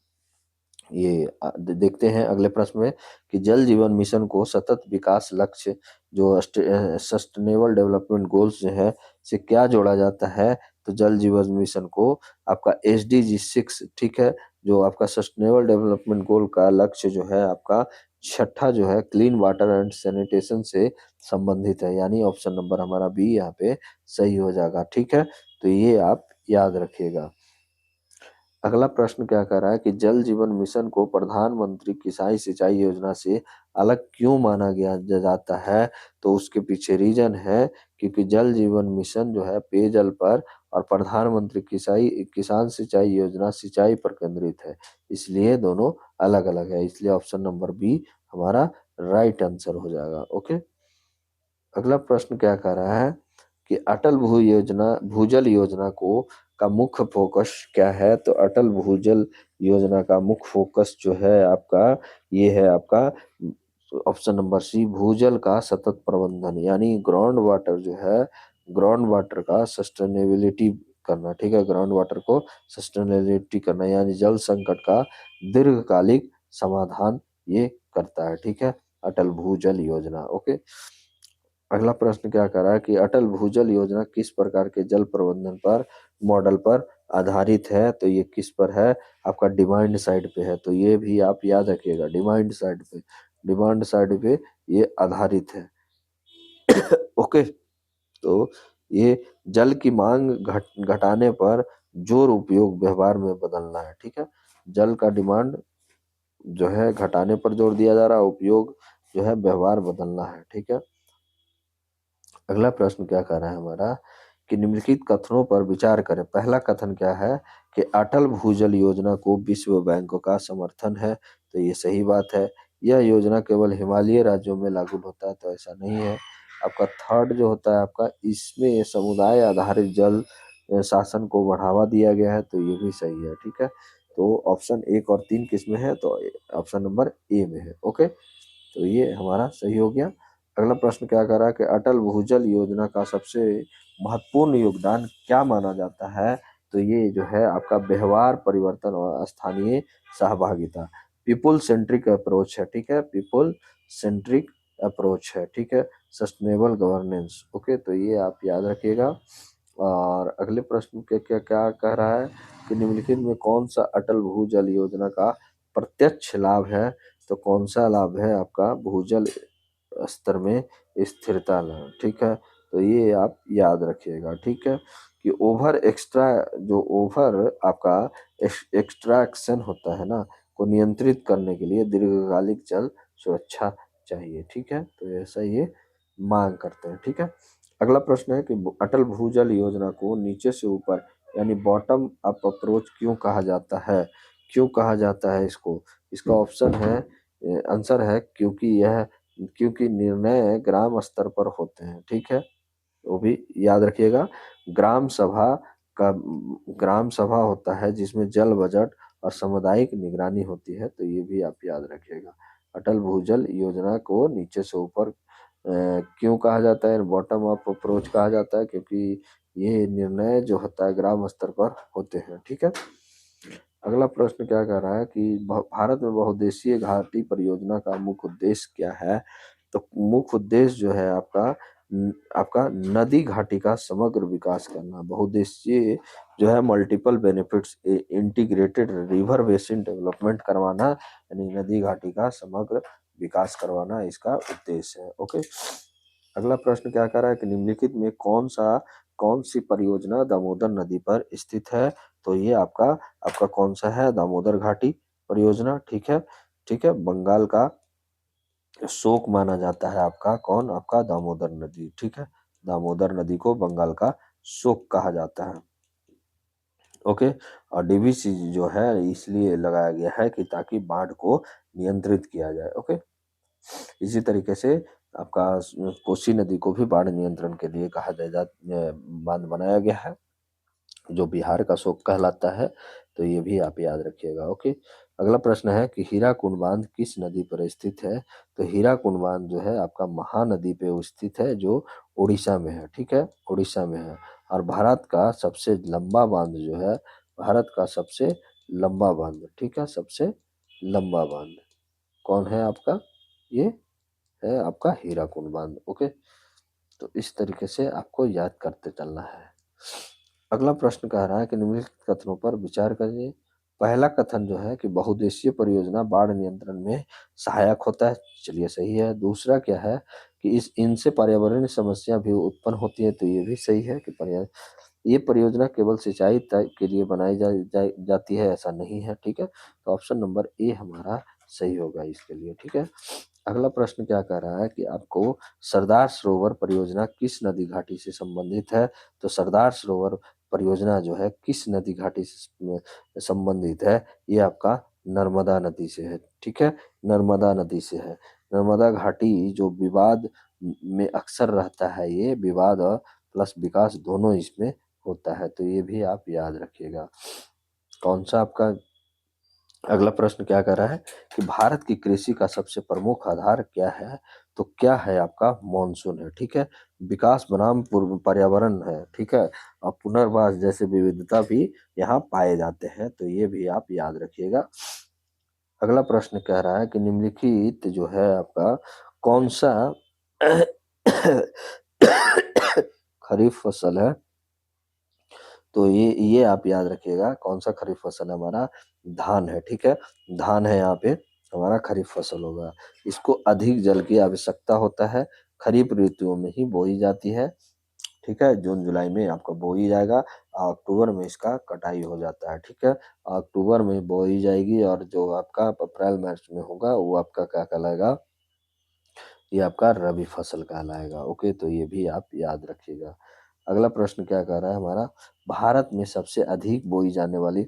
ये देखते हैं अगले प्रश्न में कि जल जीवन मिशन को सतत विकास लक्ष्य जो सस्टेनेबल डेवलपमेंट गोल्स जो है से क्या जोड़ा जाता है। तो जल जीवन मिशन को आपका SDG 6, ठीक है, जो आपका सस्टेनेबल डेवलपमेंट गोल का लक्ष्य जो है आपका छठा जो है क्लीन वाटर एंड सैनिटेशन से संबंधित है, यानी ऑप्शन नंबर हमारा बी यहाँ पे सही हो जाएगा, ठीक है। तो ये आप याद रखिएगा। अगला प्रश्न क्या कर रहा है कि जल जीवन मिशन को प्रधानमंत्री किसान सिंचाई योजना से अलग क्यों माना गया जाता है। तो उसके पीछे रीजन है, क्योंकि जल जीवन मिशन जो है पेयजल पर और प्रधानमंत्री किसान सिंचाई योजना सिंचाई पर केंद्रित है, इसलिए दोनों अलग अलग है, इसलिए ऑप्शन नंबर बी हमारा राइट आंसर हो जाएगा। ओके, अगला प्रश्न क्या कह रहा है कि अटल भूजल योजना को का मुख्य फोकस क्या है। तो अटल भूजल योजना का मुख्य फोकस जो है आपका, ये है आपका ऑप्शन नंबर सी, भूजल का सतत प्रबंधन, यानी ग्राउंड वाटर जो है, ग्राउंड वाटर का सस्टेनेबिलिटी करना, ठीक है, ग्राउंड वाटर को सस्टेनेबिलिटी करना, यानी जल संकट का दीर्घकालिक समाधान ये करता है, ठीक है, अटल भूजल योजना। ओके, अगला प्रश्न क्या कर रहा है कि अटल भूजल योजना किस प्रकार के जल प्रबंधन पर मॉडल पर आधारित है। तो ये किस पर है, आपका डिमांड साइड पे है, तो ये भी आप याद रखिएगा, डिमांड साइड पे, डिमांड साइड पे ये आधारित है। ओके, तो ये जल की मांग घटाने पर जोर उपयोग व्यवहार में बदलना है, ठीक है। जल का डिमांड जो है घटाने पर जोर दिया जा रहा है, उपयोग जो है व्यवहार बदलना है, ठीक है। अगला प्रश्न क्या कह रहा है हमारा कि निम्नलिखित कथनों पर विचार करें। पहला कथन क्या है कि अटल भूजल योजना को विश्व बैंक का समर्थन है, तो ये सही बात है। यह योजना केवल हिमालयी राज्यों में लागू होता है, तो ऐसा नहीं है। आपका थर्ड जो होता है आपका, इसमें समुदाय आधारित जल शासन को बढ़ावा दिया गया है, तो ये भी सही है, ठीक है। तो ऑप्शन 1 और 3 किस में है, तो ऑप्शन नंबर ए में है। ओके, तो ये हमारा सही हो गया। अगला प्रश्न क्या कर रहा है कि अटल भूजल योजना का सबसे महत्वपूर्ण योगदान क्या माना जाता है। तो ये जो है आपका व्यवहार परिवर्तन और स्थानीय सहभागिता, पीपुल सेंट्रिक अप्रोच है, ठीक है, पीपुल सेंट्रिक अप्रोच है, ठीक है, सस्टेनेबल गवर्नेंस। ओके, तो ये आप याद रखिएगा। और अगले प्रश्न के क्या क्या कह रहा है कि निम्नलिखित में कौन सा अटल भूजल योजना का प्रत्यक्ष लाभ है। तो कौन सा लाभ है आपका, भूजल स्तर में स्थिरता लाभ, ठीक है। तो ये आप याद रखिएगा, ठीक है। कि ओवर आपका एक्सट्रैक्शन होता है ना, को नियंत्रित करने के लिए दीर्घकालिक जल सुरक्षा चाहिए। ठीक है, तो ऐसा ये मांग करते हैं। ठीक है, अगला प्रश्न है कि अटल भूजल योजना को नीचे से ऊपर यानी बॉटम अप अप्रोच क्यों कहा जाता है? क्यों कहा जाता है इसको? इसका ऑप्शन है, आंसर है क्योंकि निर्णय ग्राम स्तर पर होते हैं। ठीक है, वो भी याद रखिएगा। ग्राम सभा का ग्राम सभा होता है जिसमें जल बजट और सामुदायिक निगरानी होती है, तो ये भी आप याद रखिएगा। अटल भूजल योजना को नीचे से ऊपर क्यों कहा जाता है, बॉटम अप अप्रोच कहा जाता है, क्योंकि ये निर्णय जो होता है ग्राम स्तर पर होते हैं। ठीक है, अगला प्रश्न क्या कह रहा है कि भारत में बहुउद्देशीय घाटी परियोजना का मुख्य उद्देश्य क्या है? तो मुख्य उद्देश्य जो है आपका नदी घाटी का समग्र विकास करना। बहुउद्देशीय जो है multiple benefits integrated river basin development करवाना, यानी नदी घाटी का समग्र विकास करवाना इसका उद्देश्य है। ओके, अगला प्रश्न क्या कह रहा है कि निम्नलिखित में कौन सी परियोजना दामोदर नदी पर स्थित है? तो ये आपका कौन सा है? दामोदर घाटी परियोजना। ठीक है, ठीक है, बंगाल का शोक माना जाता है आपका दामोदर नदी। ठीक है, दामोदर नदी को बंगाल का शोक कहा जाता है। ओके, और डीवीसी जो है इसलिए लगाया गया है कि ताकि बाढ़ को नियंत्रित किया जाए। ओके, इसी तरीके से आपका कोसी नदी को भी बाढ़ नियंत्रण के लिए बांध बनाया गया है, जो बिहार का शोक कहलाता है, तो ये भी आप याद रखिएगा। ओके, अगला प्रश्न है कि हीराकुंड बांध किस नदी पर स्थित है? तो हीराकुंड बांध जो है आपका महानदी पे स्थित है, जो उड़ीसा में है। ठीक है, उड़ीसा में है। और भारत का सबसे लंबा बांध, ठीक है, सबसे लंबा बांध कौन है आपका? ये है आपका हीराकुंड बांध। ओके, तो इस तरीके से आपको याद करते चलना है। अगला प्रश्न कह रहा है कि निम्नलिखित कथनों पर विचार करिए। पहला कथन जो है कि बहुउद्देशीय परियोजना बाढ़ नियंत्रण में सहायक होता है, चलिए सही है। दूसरा क्या है कि इस इनसे पर्यावरणीय समस्या भी उत्पन्न होती है, तो ये भी सही है कि ये परियोजना केवल के लिए बनाई जाती है, ऐसा नहीं है। ठीक है, तो ऑप्शन नंबर ए हमारा सही होगा इसके लिए। ठीक है, अगला प्रश्न क्या कह रहा है कि आपको सरदार सरोवर परियोजना किस नदी घाटी से संबंधित है? तो सरदार सरोवर परियोजना जो है किस नदी घाटी से संबंधित है? ये आपका नर्मदा नदी से है। ठीक है, नर्मदा नदी से है। नर्मदा घाटी जो विवाद में अक्सर रहता है, ये विवाद और प्लस विकास दोनों इसमें होता है, तो ये भी आप याद रखिएगा। कौन सा आपका अगला प्रश्न क्या कर रहा है कि भारत की कृषि का सबसे प्रमुख आधार क्या है? तो क्या है आपका? मॉनसून है। ठीक है, विकास बनाम पर्यावरण है। ठीक है, और पुनर्वास जैसे विविधता भी यहाँ पाए जाते हैं, तो ये भी आप याद रखिएगा। अगला प्रश्न कह रहा है कि निम्नलिखित जो है आपका कौन सा खरीफ फसल है? तो ये आप याद रखिएगा, कौन सा खरीफ फसल है हमारा? धान है। ठीक है, धान है यहाँ पे हमारा खरीफ फसल होगा। इसको अधिक जल की आवश्यकता होता है, खरीफ ऋतुओं में ही बोई जाती है। ठीक है, जून जुलाई में आपका बोई जाएगा, अक्टूबर में इसका कटाई हो जाता है। ठीक है, अक्टूबर में बोई जाएगी और जो आपका अप्रैल मार्च में होगा वो आपका क्या कहलाएगा? ये आपका रबी फसल कहलाएगा। ओके, तो ये भी आप याद रखिएगा। अगला प्रश्न क्या कह रहा है हमारा? भारत में सबसे अधिक बोई जाने वाली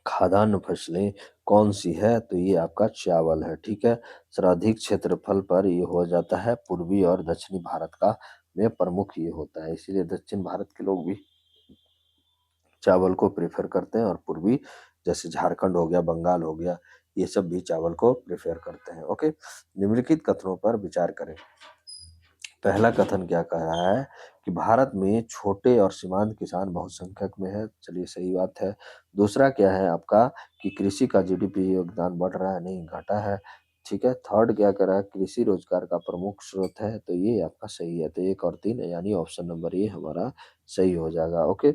खाद्यान्न फसलें कौन सी है? तो ये आपका चावल है। ठीक है, सर्वाधिक क्षेत्रफल पर ये हो जाता है पूर्वी और दक्षिणी भारत का में प्रमुख ये होता है, इसीलिए दक्षिण भारत के लोग भी चावल को प्रेफर करते हैं, और पूर्वी जैसे झारखंड हो गया, बंगाल हो गया, ये सब भी चावल को प्रेफर करते हैं। ओके, निम्नलिखित कथनों पर विचार करें। पहला कथन क्या कह रहा है कि भारत में छोटे और सीमांत किसान बहुसंख्यक में है, चलिए सही बात है। दूसरा क्या है आपका कि कृषि का जीडीपी योगदान बढ़ रहा है, नहीं घटा है। ठीक है, थर्ड क्या कह रहा है? कृषि रोजगार का प्रमुख स्रोत है, तो ये आपका सही है। तो एक और तीन यानी ऑप्शन नंबर ए हमारा सही हो जाएगा। ओके,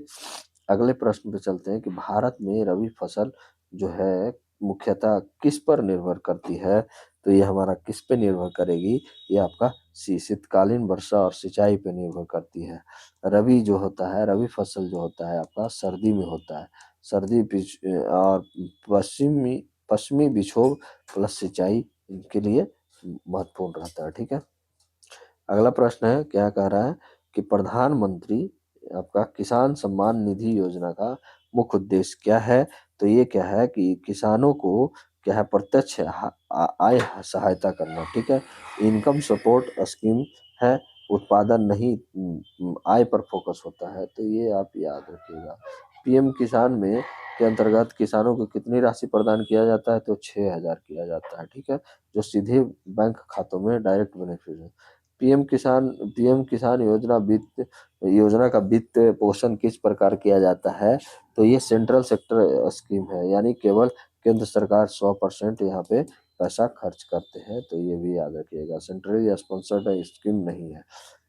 अगले प्रश्न पे चलते हैं कि भारत में रबी फसल जो है मुख्यतः किस पर निर्भर करती है? तो ये हमारा किस पे निर्भर करेगी? ये आपका शीतकालीन वर्षा और सिंचाई पे निर्भर करती है। रबी जो होता है, रबी फसल जो होता है आपका सर्दी में होता है। और पश्चिमी पश्चिमी विक्षोभ प्लस सिंचाई के लिए महत्वपूर्ण रहता है। ठीक है। अगला प्रश्न है, क्या कह रहा है कि प्रधानमंत्री आपका किसान सम्मान निधि योजना का मुख्य उद्देश्य क्या है? तो ये क्या है कि किसानों को क्या है, प्रत्यक्ष आय सहायता करना। ठीक है। इनकम सपोर्ट स्कीम है, उत्पादन नहीं आय पर फोकस होता है। तो ये आप याद रखिएगा। पीएम किसान में के अंतर्गत किसानों को कितनी राशि प्रदान किया जाता है? तो 6,000 किया जाता है। ठीक है। जो सीधे बैंक खातों में डायरेक्ट बेनिफिट है। पीएम किसान योजना का वित्त पोषण किस प्रकार किया जाता है? तो ये सेंट्रल सेक्टर स्कीम है, यानी केवल केंद्र सरकार 100% यहाँ पे पैसा खर्च करते हैं। तो ये भी याद रखिएगा, सेंट्रली स्पॉन्सर्ड स्कीम नहीं है।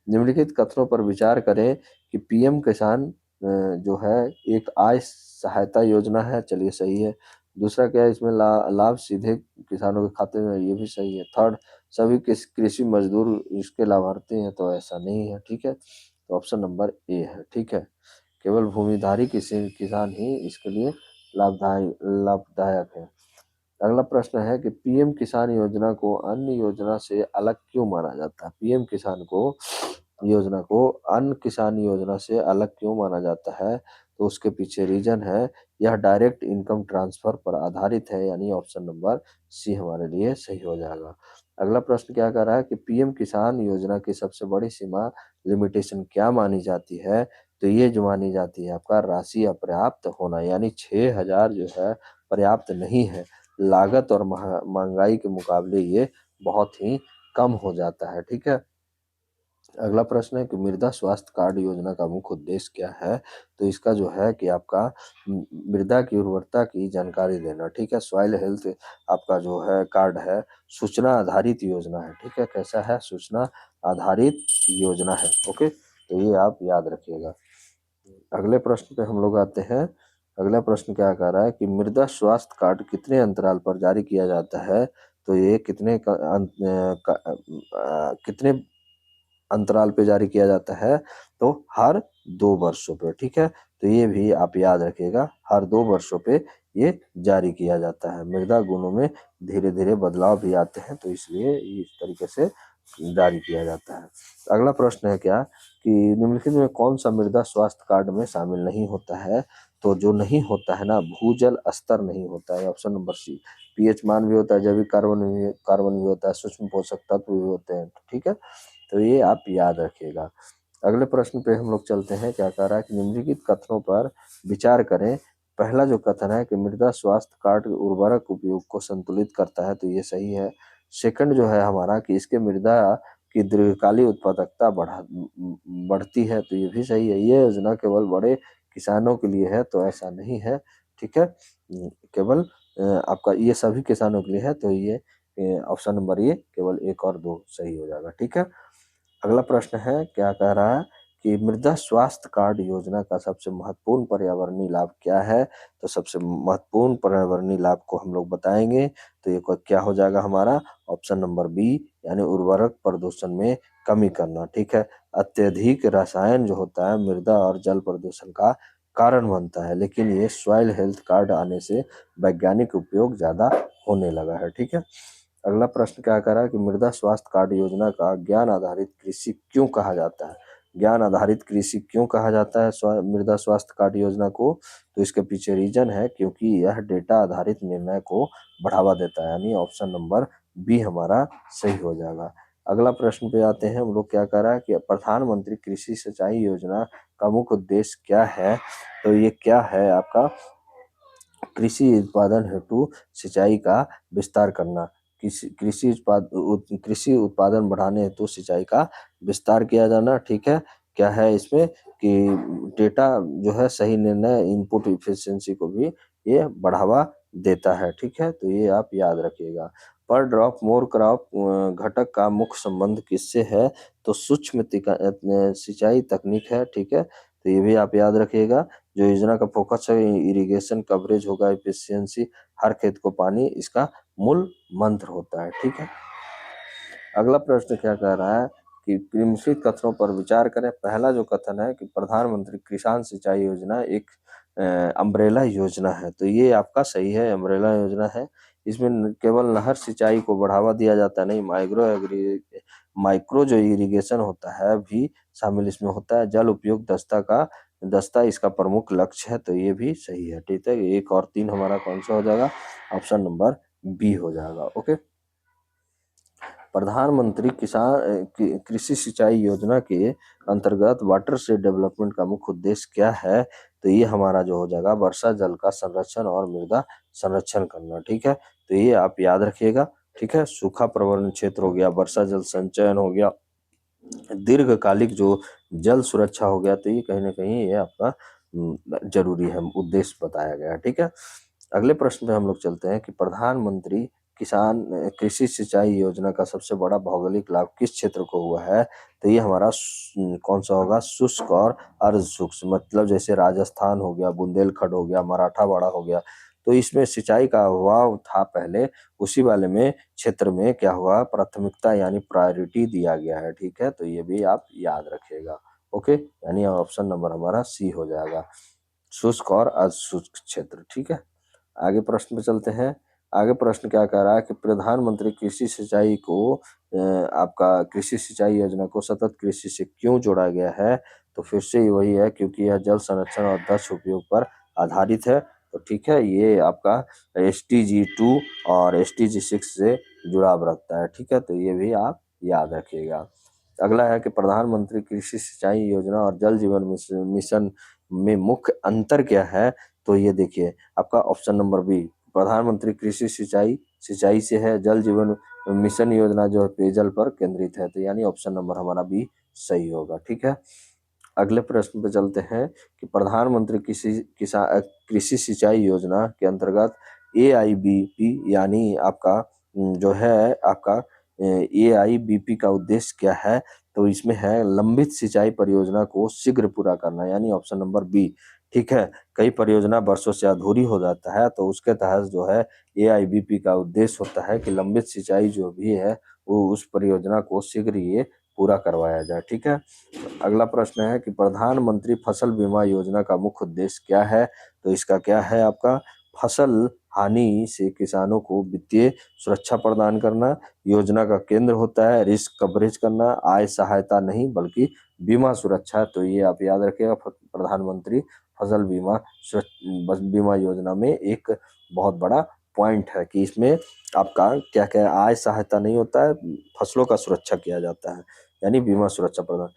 निम्नलिखित कथनों पर विचार करें कि पीएम किसान जो है एक आय सहायता योजना है। चलिए सही है। दूसरा क्या है, इसमें लाभ सीधे किसानों के खाते में, ये भी सही है। थर्ड, सभी कृषि मजदूर इसके लाभार्थी हैं, तो ऐसा नहीं है। ठीक है। तो ऑप्शन नंबर ए है। ठीक है। केवल भूमिधारी किसान ही इसके लिए लाभदायक है। अगला प्रश्न है कि पीएम किसान योजना को अन्य योजना से अलग क्यों माना जाता है? पीएम किसान को योजना को अन्य किसान योजना से अलग क्यों माना जाता है? तो उसके पीछे रीजन है, यह डायरेक्ट इनकम ट्रांसफर पर आधारित है, यानी ऑप्शन नंबर सी हमारे लिए सही हो जाएगा। अगला प्रश्न क्या कर रहा है कि पीएम किसान योजना की सबसे बड़ी सीमा लिमिटेशन क्या मानी जाती है? तो ये जो मानी जाती है आपका राशि अपर्याप्त होना, यानी 6,000 जो है पर्याप्त नहीं है। लागत और महंगाई के मुकाबले ये बहुत ही कम हो जाता है। ठीक है। अगला प्रश्न है कि मृदा स्वास्थ्य कार्ड योजना का मुख्य उद्देश्य क्या है? तो इसका जो है कि आपका मृदा की उर्वरता की जानकारी देना। ठीक है। सॉइल हेल्थ आपका जो है कार्ड है, सूचना आधारित योजना है। ठीक है। कैसा है? सूचना आधारित योजना है। ओके। तो ये आप याद रखिएगा। अगले प्रश्न पे हम लोग आते हैं। अगला प्रश्न क्या कह रहा है कि मृदा स्वास्थ्य कार्ड कितने अंतराल पर जारी किया जाता है? तो ये कितने अंतराल पे जारी किया जाता है? तो हर 2 वर्षों पे। ठीक है। तो ये भी आप याद रखिएगा, हर 2 वर्षों पे ये जारी किया जाता है। मृदा गुणों में धीरे धीरे बदलाव भी आते हैं, तो इसलिए इस तरीके से जारी किया जाता है। अगला प्रश्न है क्या कि निम्नलिखित में कौन सा मृदा स्वास्थ्य कार्ड में शामिल नहीं होता है? तो जो नहीं होता है ना, भूजल स्तर नहीं होता है, ऑप्शन नंबर सी। पीएच मान भी होता है, जैविक कार्बन भी होता है, सूक्ष्म पोषक तत्व भी होते हैं। ठीक है। तो ये आप याद रखिएगा। अगले प्रश्न पे हम लोग चलते हैं। क्या कह रहा है कि निम्नलिखित कथनों पर विचार करें। पहला जो कथन है कि मृदा स्वास्थ्य कार्ड उर्वरक उपयोग को संतुलित करता है, तो ये सही है। सेकंड जो है हमारा कि इसके मृदा की दीर्घकालिक उत्पादकता बढ़ती है, तो ये भी सही है। ये योजना केवल बड़े किसानों के लिए है, तो ऐसा नहीं है। ठीक है। केवल आपका ये सभी किसानों के लिए है, तो ये ऑप्शन नंबर ये केवल 1 और 2 सही हो जाएगा। ठीक है। अगला प्रश्न है, क्या कह रहा है कि मृदा स्वास्थ्य कार्ड योजना का सबसे महत्वपूर्ण पर्यावरणीय लाभ क्या है? तो सबसे महत्वपूर्ण पर्यावरणीय लाभ को हम लोग बताएंगे। तो ये क्या हो जाएगा हमारा? ऑप्शन नंबर बी, यानी उर्वरक प्रदूषण में कमी करना। ठीक है। अत्यधिक रसायन जो होता है मृदा और जल प्रदूषण का कारण बनता है, लेकिन ये सॉइल हेल्थ कार्ड आने से वैज्ञानिक उपयोग ज्यादा होने लगा है। ठीक है। अगला प्रश्न क्या कर रहा है कि मृदा स्वास्थ्य कार्ड योजना का ज्ञान आधारित कृषि क्यों कहा जाता है? ज्ञान आधारित कृषि क्यों कहा जाता है मृदा स्वास्थ्य कार्ड योजना को? तो इसके पीछे रीजन है क्योंकि यह डेटा आधारित निर्णय को बढ़ावा देता है, यानी ऑप्शन नंबर बी हमारा सही हो जाएगा। अगला प्रश्न पे आते हैं हम लोग। क्या कह रहा है कि प्रधानमंत्री कृषि सिंचाई योजना का मुख्य उद्देश्य क्या है? तो ये क्या है आपका? कृषि उत्पादन हेतु सिंचाई का विस्तार करना। कृषि उत्पादन बढ़ाने हेतु सिंचाई का विस्तार किया जाना। ठीक है। क्या है इसमें कि डेटा जो है सही निर्णय, इनपुट इफिशियंसी को भी ये बढ़ावा देता है। ठीक है। तो ये आप याद रखिएगा। पर ड्रॉप मोर क्रॉप घटक का मुख्य संबंध किससे है? तो सूक्ष्म सिंचाई तकनीक है। ठीक है। तो ये भी आप याद रखिएगा। जो योजना का फोकस है इरिगेशन कवरेज होगा, एफिशिएंसी, हर खेत को पानी, इसका मूल मंत्र होता है। ठीक है। अगला प्रश्न क्या कह रहा है कि निम्नलिखित कथनों पर विचार करें। पहला जो कथन है कि प्रधानमंत्री किसान सिंचाई योजना एक अम्ब्रेला योजना है, तो ये आपका सही है, अम्ब्रेला योजना है। इसमें केवल नहर सिंचाई को बढ़ावा दिया जाता नहीं, माइक्रो जो इरिगेशन होता है भी शामिल इसमें होता है। जल उपयोग दस्ता इसका प्रमुख लक्ष्य है, तो ये भी सही है। ठीक है, 1 और 3 हमारा कौन सा हो जाएगा? ऑप्शन नंबर बी हो जाएगा। ओके, प्रधानमंत्री कृषि सिंचाई योजना के अंतर्गत वाटर शेड डेवलपमेंट का मुख्य उद्देश्य क्या है? तो ये हमारा जो हो जाएगा वर्षा जल का संरक्षण और मृदा संरक्षण करना। ठीक है, तो ये आप याद रखिएगा। ठीक है, सूखा प्रबंधन क्षेत्र हो गया, वर्षा जल संचयन हो गया, दीर्घकालिक जो जल सुरक्षा हो गया, तो ये कहीं ना कहीं ये आपका जरूरी है, उद्देश्य बताया गया। ठीक है, अगले प्रश्न पे हम लोग चलते हैं कि प्रधानमंत्री कृषि सिंचाई योजना का सबसे बड़ा भौगोलिक लाभ किस क्षेत्र को हुआ है? तो ये हमारा कौन सा होगा? शुष्क और अर्ध शुष्क, मतलब जैसे राजस्थान हो गया, बुंदेलखंड हो गया, मराठावाड़ा हो गया, तो इसमें सिंचाई का अभाव था पहले, उसी वाले में क्षेत्र में क्या हुआ? प्राथमिकता यानी प्रायोरिटी दिया गया है। ठीक है, तो ये भी आप याद रखिएगा। ओके, यानी ऑप्शन नंबर हमारा सी हो जाएगा, शुष्क और अशुष्क क्षेत्र। ठीक है, आगे प्रश्न पे चलते हैं। आगे प्रश्न क्या कह रहा है कि प्रधानमंत्री कृषि सिंचाई को आपका कृषि सिंचाई योजना को सतत कृषि से क्यों जोड़ा गया है? तो फिर से वही है, क्योंकि यह जल संरक्षण और दक्ष उपयोग पर आधारित है। तो ठीक है, ये आपका SDG 2 और SDG 6 से जुड़ाव रखता है। ठीक है, तो ये भी आप याद रखिएगा। अगला है कि प्रधानमंत्री कृषि सिंचाई योजना और जल जीवन मिशन में मुख्य अंतर क्या है? तो ये देखिए आपका ऑप्शन नंबर बी, प्रधानमंत्री कृषि सिंचाई से है, जल जीवन मिशन योजना जो है पेयजल पर केंद्रित है, तो यानी ऑप्शन नंबर हमारा बी सही होगा। ठीक है, अगले प्रश्न पे चलते हैं कि प्रधानमंत्री कृषि सिंचाई योजना के अंतर्गत AIBP यानी आपका जो है आपका AIBP का उद्देश्य क्या है? तो इसमें है लंबित सिंचाई परियोजना को शीघ्र पूरा करना, यानी ऑप्शन नंबर बी। ठीक है, कई परियोजना वर्षों से अधूरी हो जाता है, तो उसके तहत जो है AIBP का उद्देश्य होता है कि लंबित सिंचाई जो भी है वो उस परियोजना को शीघ्र ये पूरा करवाया जाए। ठीक है, अगला प्रश्न है कि प्रधानमंत्री फसल बीमा योजना का मुख्य उद्देश्य क्या है? तो इसका क्या है आपका? फसल हानि से किसानों को वित्तीय सुरक्षा प्रदान करना, योजना का केंद्र होता है रिस्क कवरेज करना, आय सहायता नहीं बल्कि बीमा सुरक्षा। तो ये आप याद रखिएगा, प्रधानमंत्री फसल बीमा योजना में एक बहुत बड़ा पॉइंट है कि इसमें आपका क्या क्या आय सहायता नहीं होता है, फसलों का सुरक्षा किया जाता है, यानी बीमा सुरक्षा प्रदान।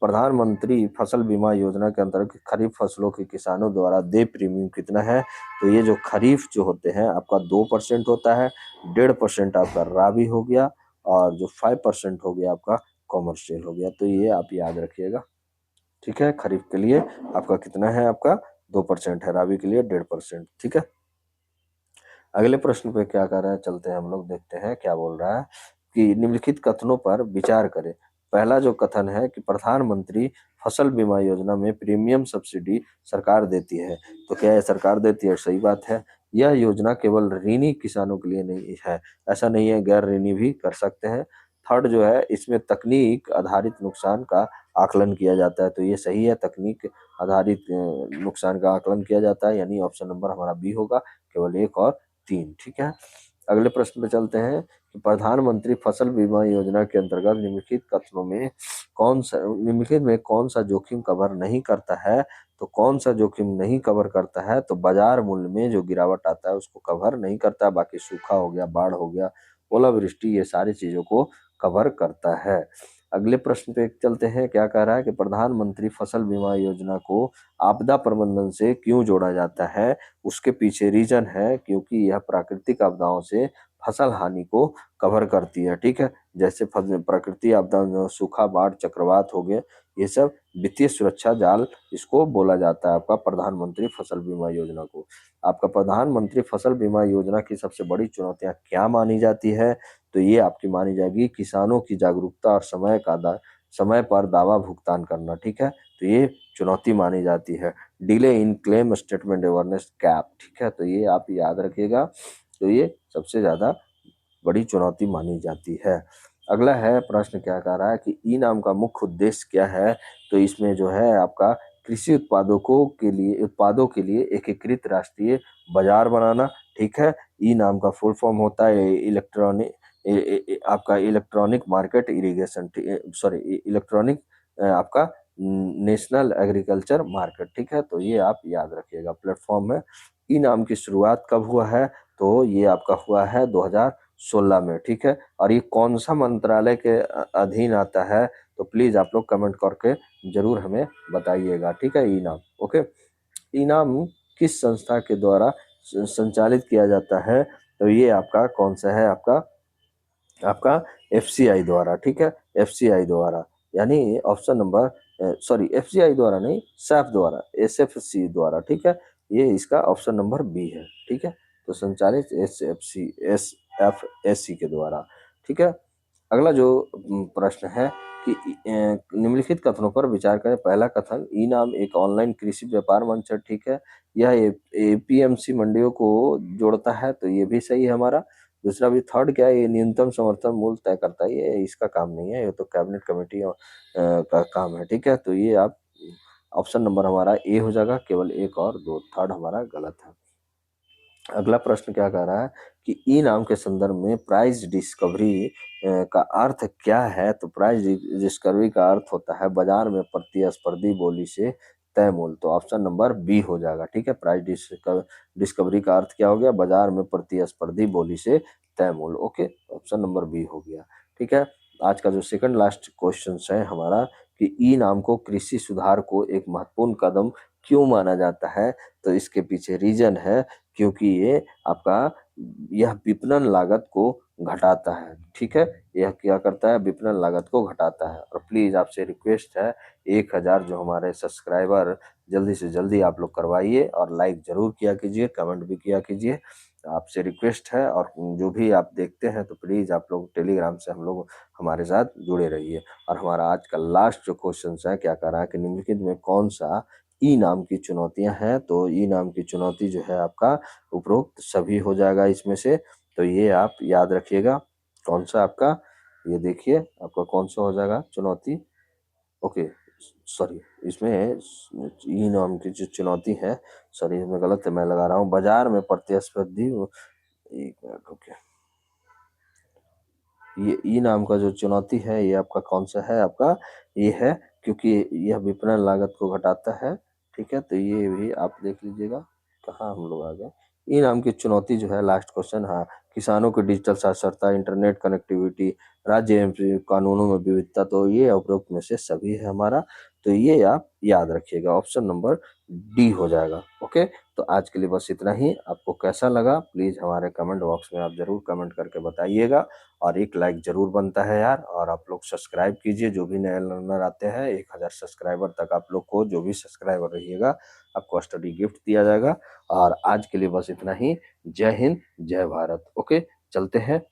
प्रधानमंत्री फसल बीमा योजना के अंतर्गत खरीफ फसलों के किसानों द्वारा देय प्रीमियम कितना है? तो ये जो खरीफ जो होते हैं आपका 2% होता है, 1.5% आपका राबी हो गया, और जो 5% हो गया आपका कॉमर्शियल हो गया। तो ये आप याद रखिएगा। ठीक है, खरीफ के लिए आपका कितना है? आपका 2% है, राबी के लिए 1.5%। ठीक है, अगले प्रश्न पे क्या कर रहे हैं, चलते हैं हम लोग, देखते हैं क्या बोल रहा है कि निम्नलिखित कथनों पर विचार करें। पहला जो कथन है कि प्रधानमंत्री फसल बीमा योजना में प्रीमियम सब्सिडी सरकार देती है, तो क्या ये सरकार देती है? सही बात है। यह योजना केवल ऋणी किसानों के लिए नहीं है, ऐसा नहीं है, गैर ऋणी भी कर सकते हैं। थर्ड जो है, इसमें तकनीक आधारित नुकसान का आकलन किया जाता है, तो ये सही है, तकनीक आधारित नुकसान का आकलन किया जाता है, यानी ऑप्शन नंबर हमारा बी होगा, केवल 1 और 3। ठीक है, अगले प्रश्न पे चलते हैं कि प्रधानमंत्री फसल बीमा योजना के अंतर्गत निम्नलिखित में कौन सा जोखिम कवर नहीं करता है? तो कौन सा जोखिम नहीं कवर करता है? तो बाजार मूल्य में जो गिरावट आता है उसको कवर नहीं करता है, बाकी सूखा हो गया, बाढ़ हो गया, ओलावृष्टि, ये सारी चीजों को कवर करता है। अगले प्रश्न पे चलते हैं, क्या कह रहा है कि प्रधानमंत्री फसल बीमा योजना को आपदा प्रबंधन से क्यों जोड़ा जाता है? उसके पीछे रीजन है क्योंकि यह प्राकृतिक आपदाओं से फसल हानि को कवर करती है। ठीक है, जैसे प्राकृतिक आपदा, सूखा, बाढ़, चक्रवात हो गए, ये सब वित्तीय सुरक्षा जाल इसको बोला जाता है, आपका प्रधानमंत्री फसल बीमा योजना को। आपका प्रधानमंत्री फसल बीमा योजना की सबसे बड़ी चुनौतियां क्या मानी जाती है? तो ये आपकी मानी जाएगी किसानों की जागरूकता और समय पर दावा भुगतान करना। ठीक है, तो ये चुनौती मानी जाती है। Delay in claim statement awareness gap. ठीक है, तो ये आप याद रखिएगा, तो ये सबसे ज्यादा बड़ी चुनौती मानी जाती है। अगला है प्रश्न क्या कह रहा है कि ई नाम का मुख्य उद्देश्य क्या है? तो इसमें जो है आपका कृषि उत्पादों के लिए एकीकृत राष्ट्रीय बाजार बनाना, ठीक है। ई नाम का फुल फॉर्म होता है आपका electronic market irrigation, sorry electronic आपका नेशनल एग्रीकल्चर मार्केट, ठीक है। तो ये आप याद रखिएगा प्लेटफॉर्म है। ई नाम की शुरुआत कब हुआ है? तो ये आपका हुआ है 2016 में, ठीक है। और ये कौन सा मंत्रालय के अधीन आता है? तो प्लीज आप लोग कमेंट करके जरूर हमें बताइएगा, ठीक है। ई नाम, ओके। ई नाम किस संस्था के द्वारा संचालित किया जाता है? तो ये आपका कौन सा है? आपका आपका एफसीआई द्वारा, ठीक है। एफसीआई द्वारा, यानी ऑप्शन नंबर, सॉरी एफसीआई द्वारा नहीं, सैफ द्वारा, एसएफसी द्वारा, ठीक है। ये इसका ऑप्शन नंबर बी है, ठीक है। तो संचालित एसएफसी के द्वारा, ठीक है। अगला जो प्रश्न है कि निम्नलिखित कथनों पर विचार करें। पहला कथन, ई नाम एक ऑनलाइन कृषि व्यापार मंच है, ठीक है। यह एपीएमसी मंडियों को जोड़ता है, तो ये भी सही है हमारा। दूसरा भी, थर्ड क्या है, ये न्यूनतम समर्थन मूल्य तय करता है, ये इसका काम नहीं है, ये तो कैबिनेट कमेटी का काम है, ठीक है। तो ये आप ऑप्शन नंबर हमारा ए हो जाएगा, केवल एक और दो, थर्ड हमारा गलत है। अगला प्रश्न क्या कह रहा है कि ई नाम के संदर्भ में प्राइस डिस्कवरी का अर्थ क्या है? तो प्राइस डिस्कवरी का अर्थ होता है बाजार में प्रतिस्पर्धी बोली से तय मूल्य। तो ऑप्शन नंबर बी हो जाएगा, ठीक है। प्राइस डिस्कवरी का अर्थ क्या हो गया? बाजार में प्रतिस्पर्धी बोली से तय मूल्य, ओके। ऑप्शन नंबर बी हो गया, ठीक है। आज का जो सेकंड लास्ट क्वेश्चन है हमारा कि ई नाम को कृषि सुधार को एक महत्वपूर्ण कदम क्यों माना जाता है? तो इसके पीछे रीजन है क्योंकि ये आपका यह विपणन लागत को घटाता है, ठीक है। यह क्या करता है? विपणन लागत को घटाता है। और प्लीज आपसे रिक्वेस्ट है, 1000 जो हमारे सब्सक्राइबर जल्दी से जल्दी आप लोग करवाइए और लाइक जरूर किया कीजिए, कमेंट भी किया कीजिए, आपसे रिक्वेस्ट है। और जो भी आप देखते हैं तो प्लीज आप लोग टेलीग्राम से हम लोग हमारे साथ जुड़े रहिए। और हमारा आज का लास्ट जो क्वेश्चन है क्या कह रहा है कि निम्नलिखित में कौन सा ई नाम की चुनौतियां हैं? तो ई नाम की चुनौती जो है आपका उपरोक्त सभी हो जाएगा इसमें से। तो ये आप याद रखिएगा कौन सा आपका, ये देखिए आपका कौन सा हो जाएगा चुनौती, ओके। सॉरी, इसमें ई नाम की जो चुनौती है, सॉरी इसमें गलत है, मैं लगा रहा हूँ बाजार में प्रतिस्पर्धी, एक मिनट, ओके। ये ई नाम का जो चुनौती है ये आपका कौन सा है? आपका ये है, क्योंकि यह विपणन लागत को घटाता है, ठीक है। तो ये भी आप देख लीजिएगा कहाँ हम लोग आ गए। ई नाम की चुनौती जो है, लास्ट क्वेश्चन, हाँ, किसानों की डिजिटल साक्षरता, इंटरनेट कनेक्टिविटी, राज्य एवं कानूनों में विविधता, तो ये उपरोक्त में से सभी है हमारा। तो ये आप याद रखिएगा, ऑप्शन नंबर डी हो जाएगा, ओके। तो आज के लिए बस इतना ही। आपको कैसा लगा प्लीज हमारे कमेंट बॉक्स में आप जरूर कमेंट करके बताइएगा। और एक लाइक जरूर बनता है यार। और आप लोग सब्सक्राइब कीजिए, जो भी नए लर्नर आते हैं, 1000 सब्सक्राइबर तक आप लोग को, जो भी सब्सक्राइबर रहिएगा आपको स्टडी गिफ्ट दिया जाएगा। और आज के लिए बस इतना ही। जय हिंद, जय भारत, ओके। चलते हैं।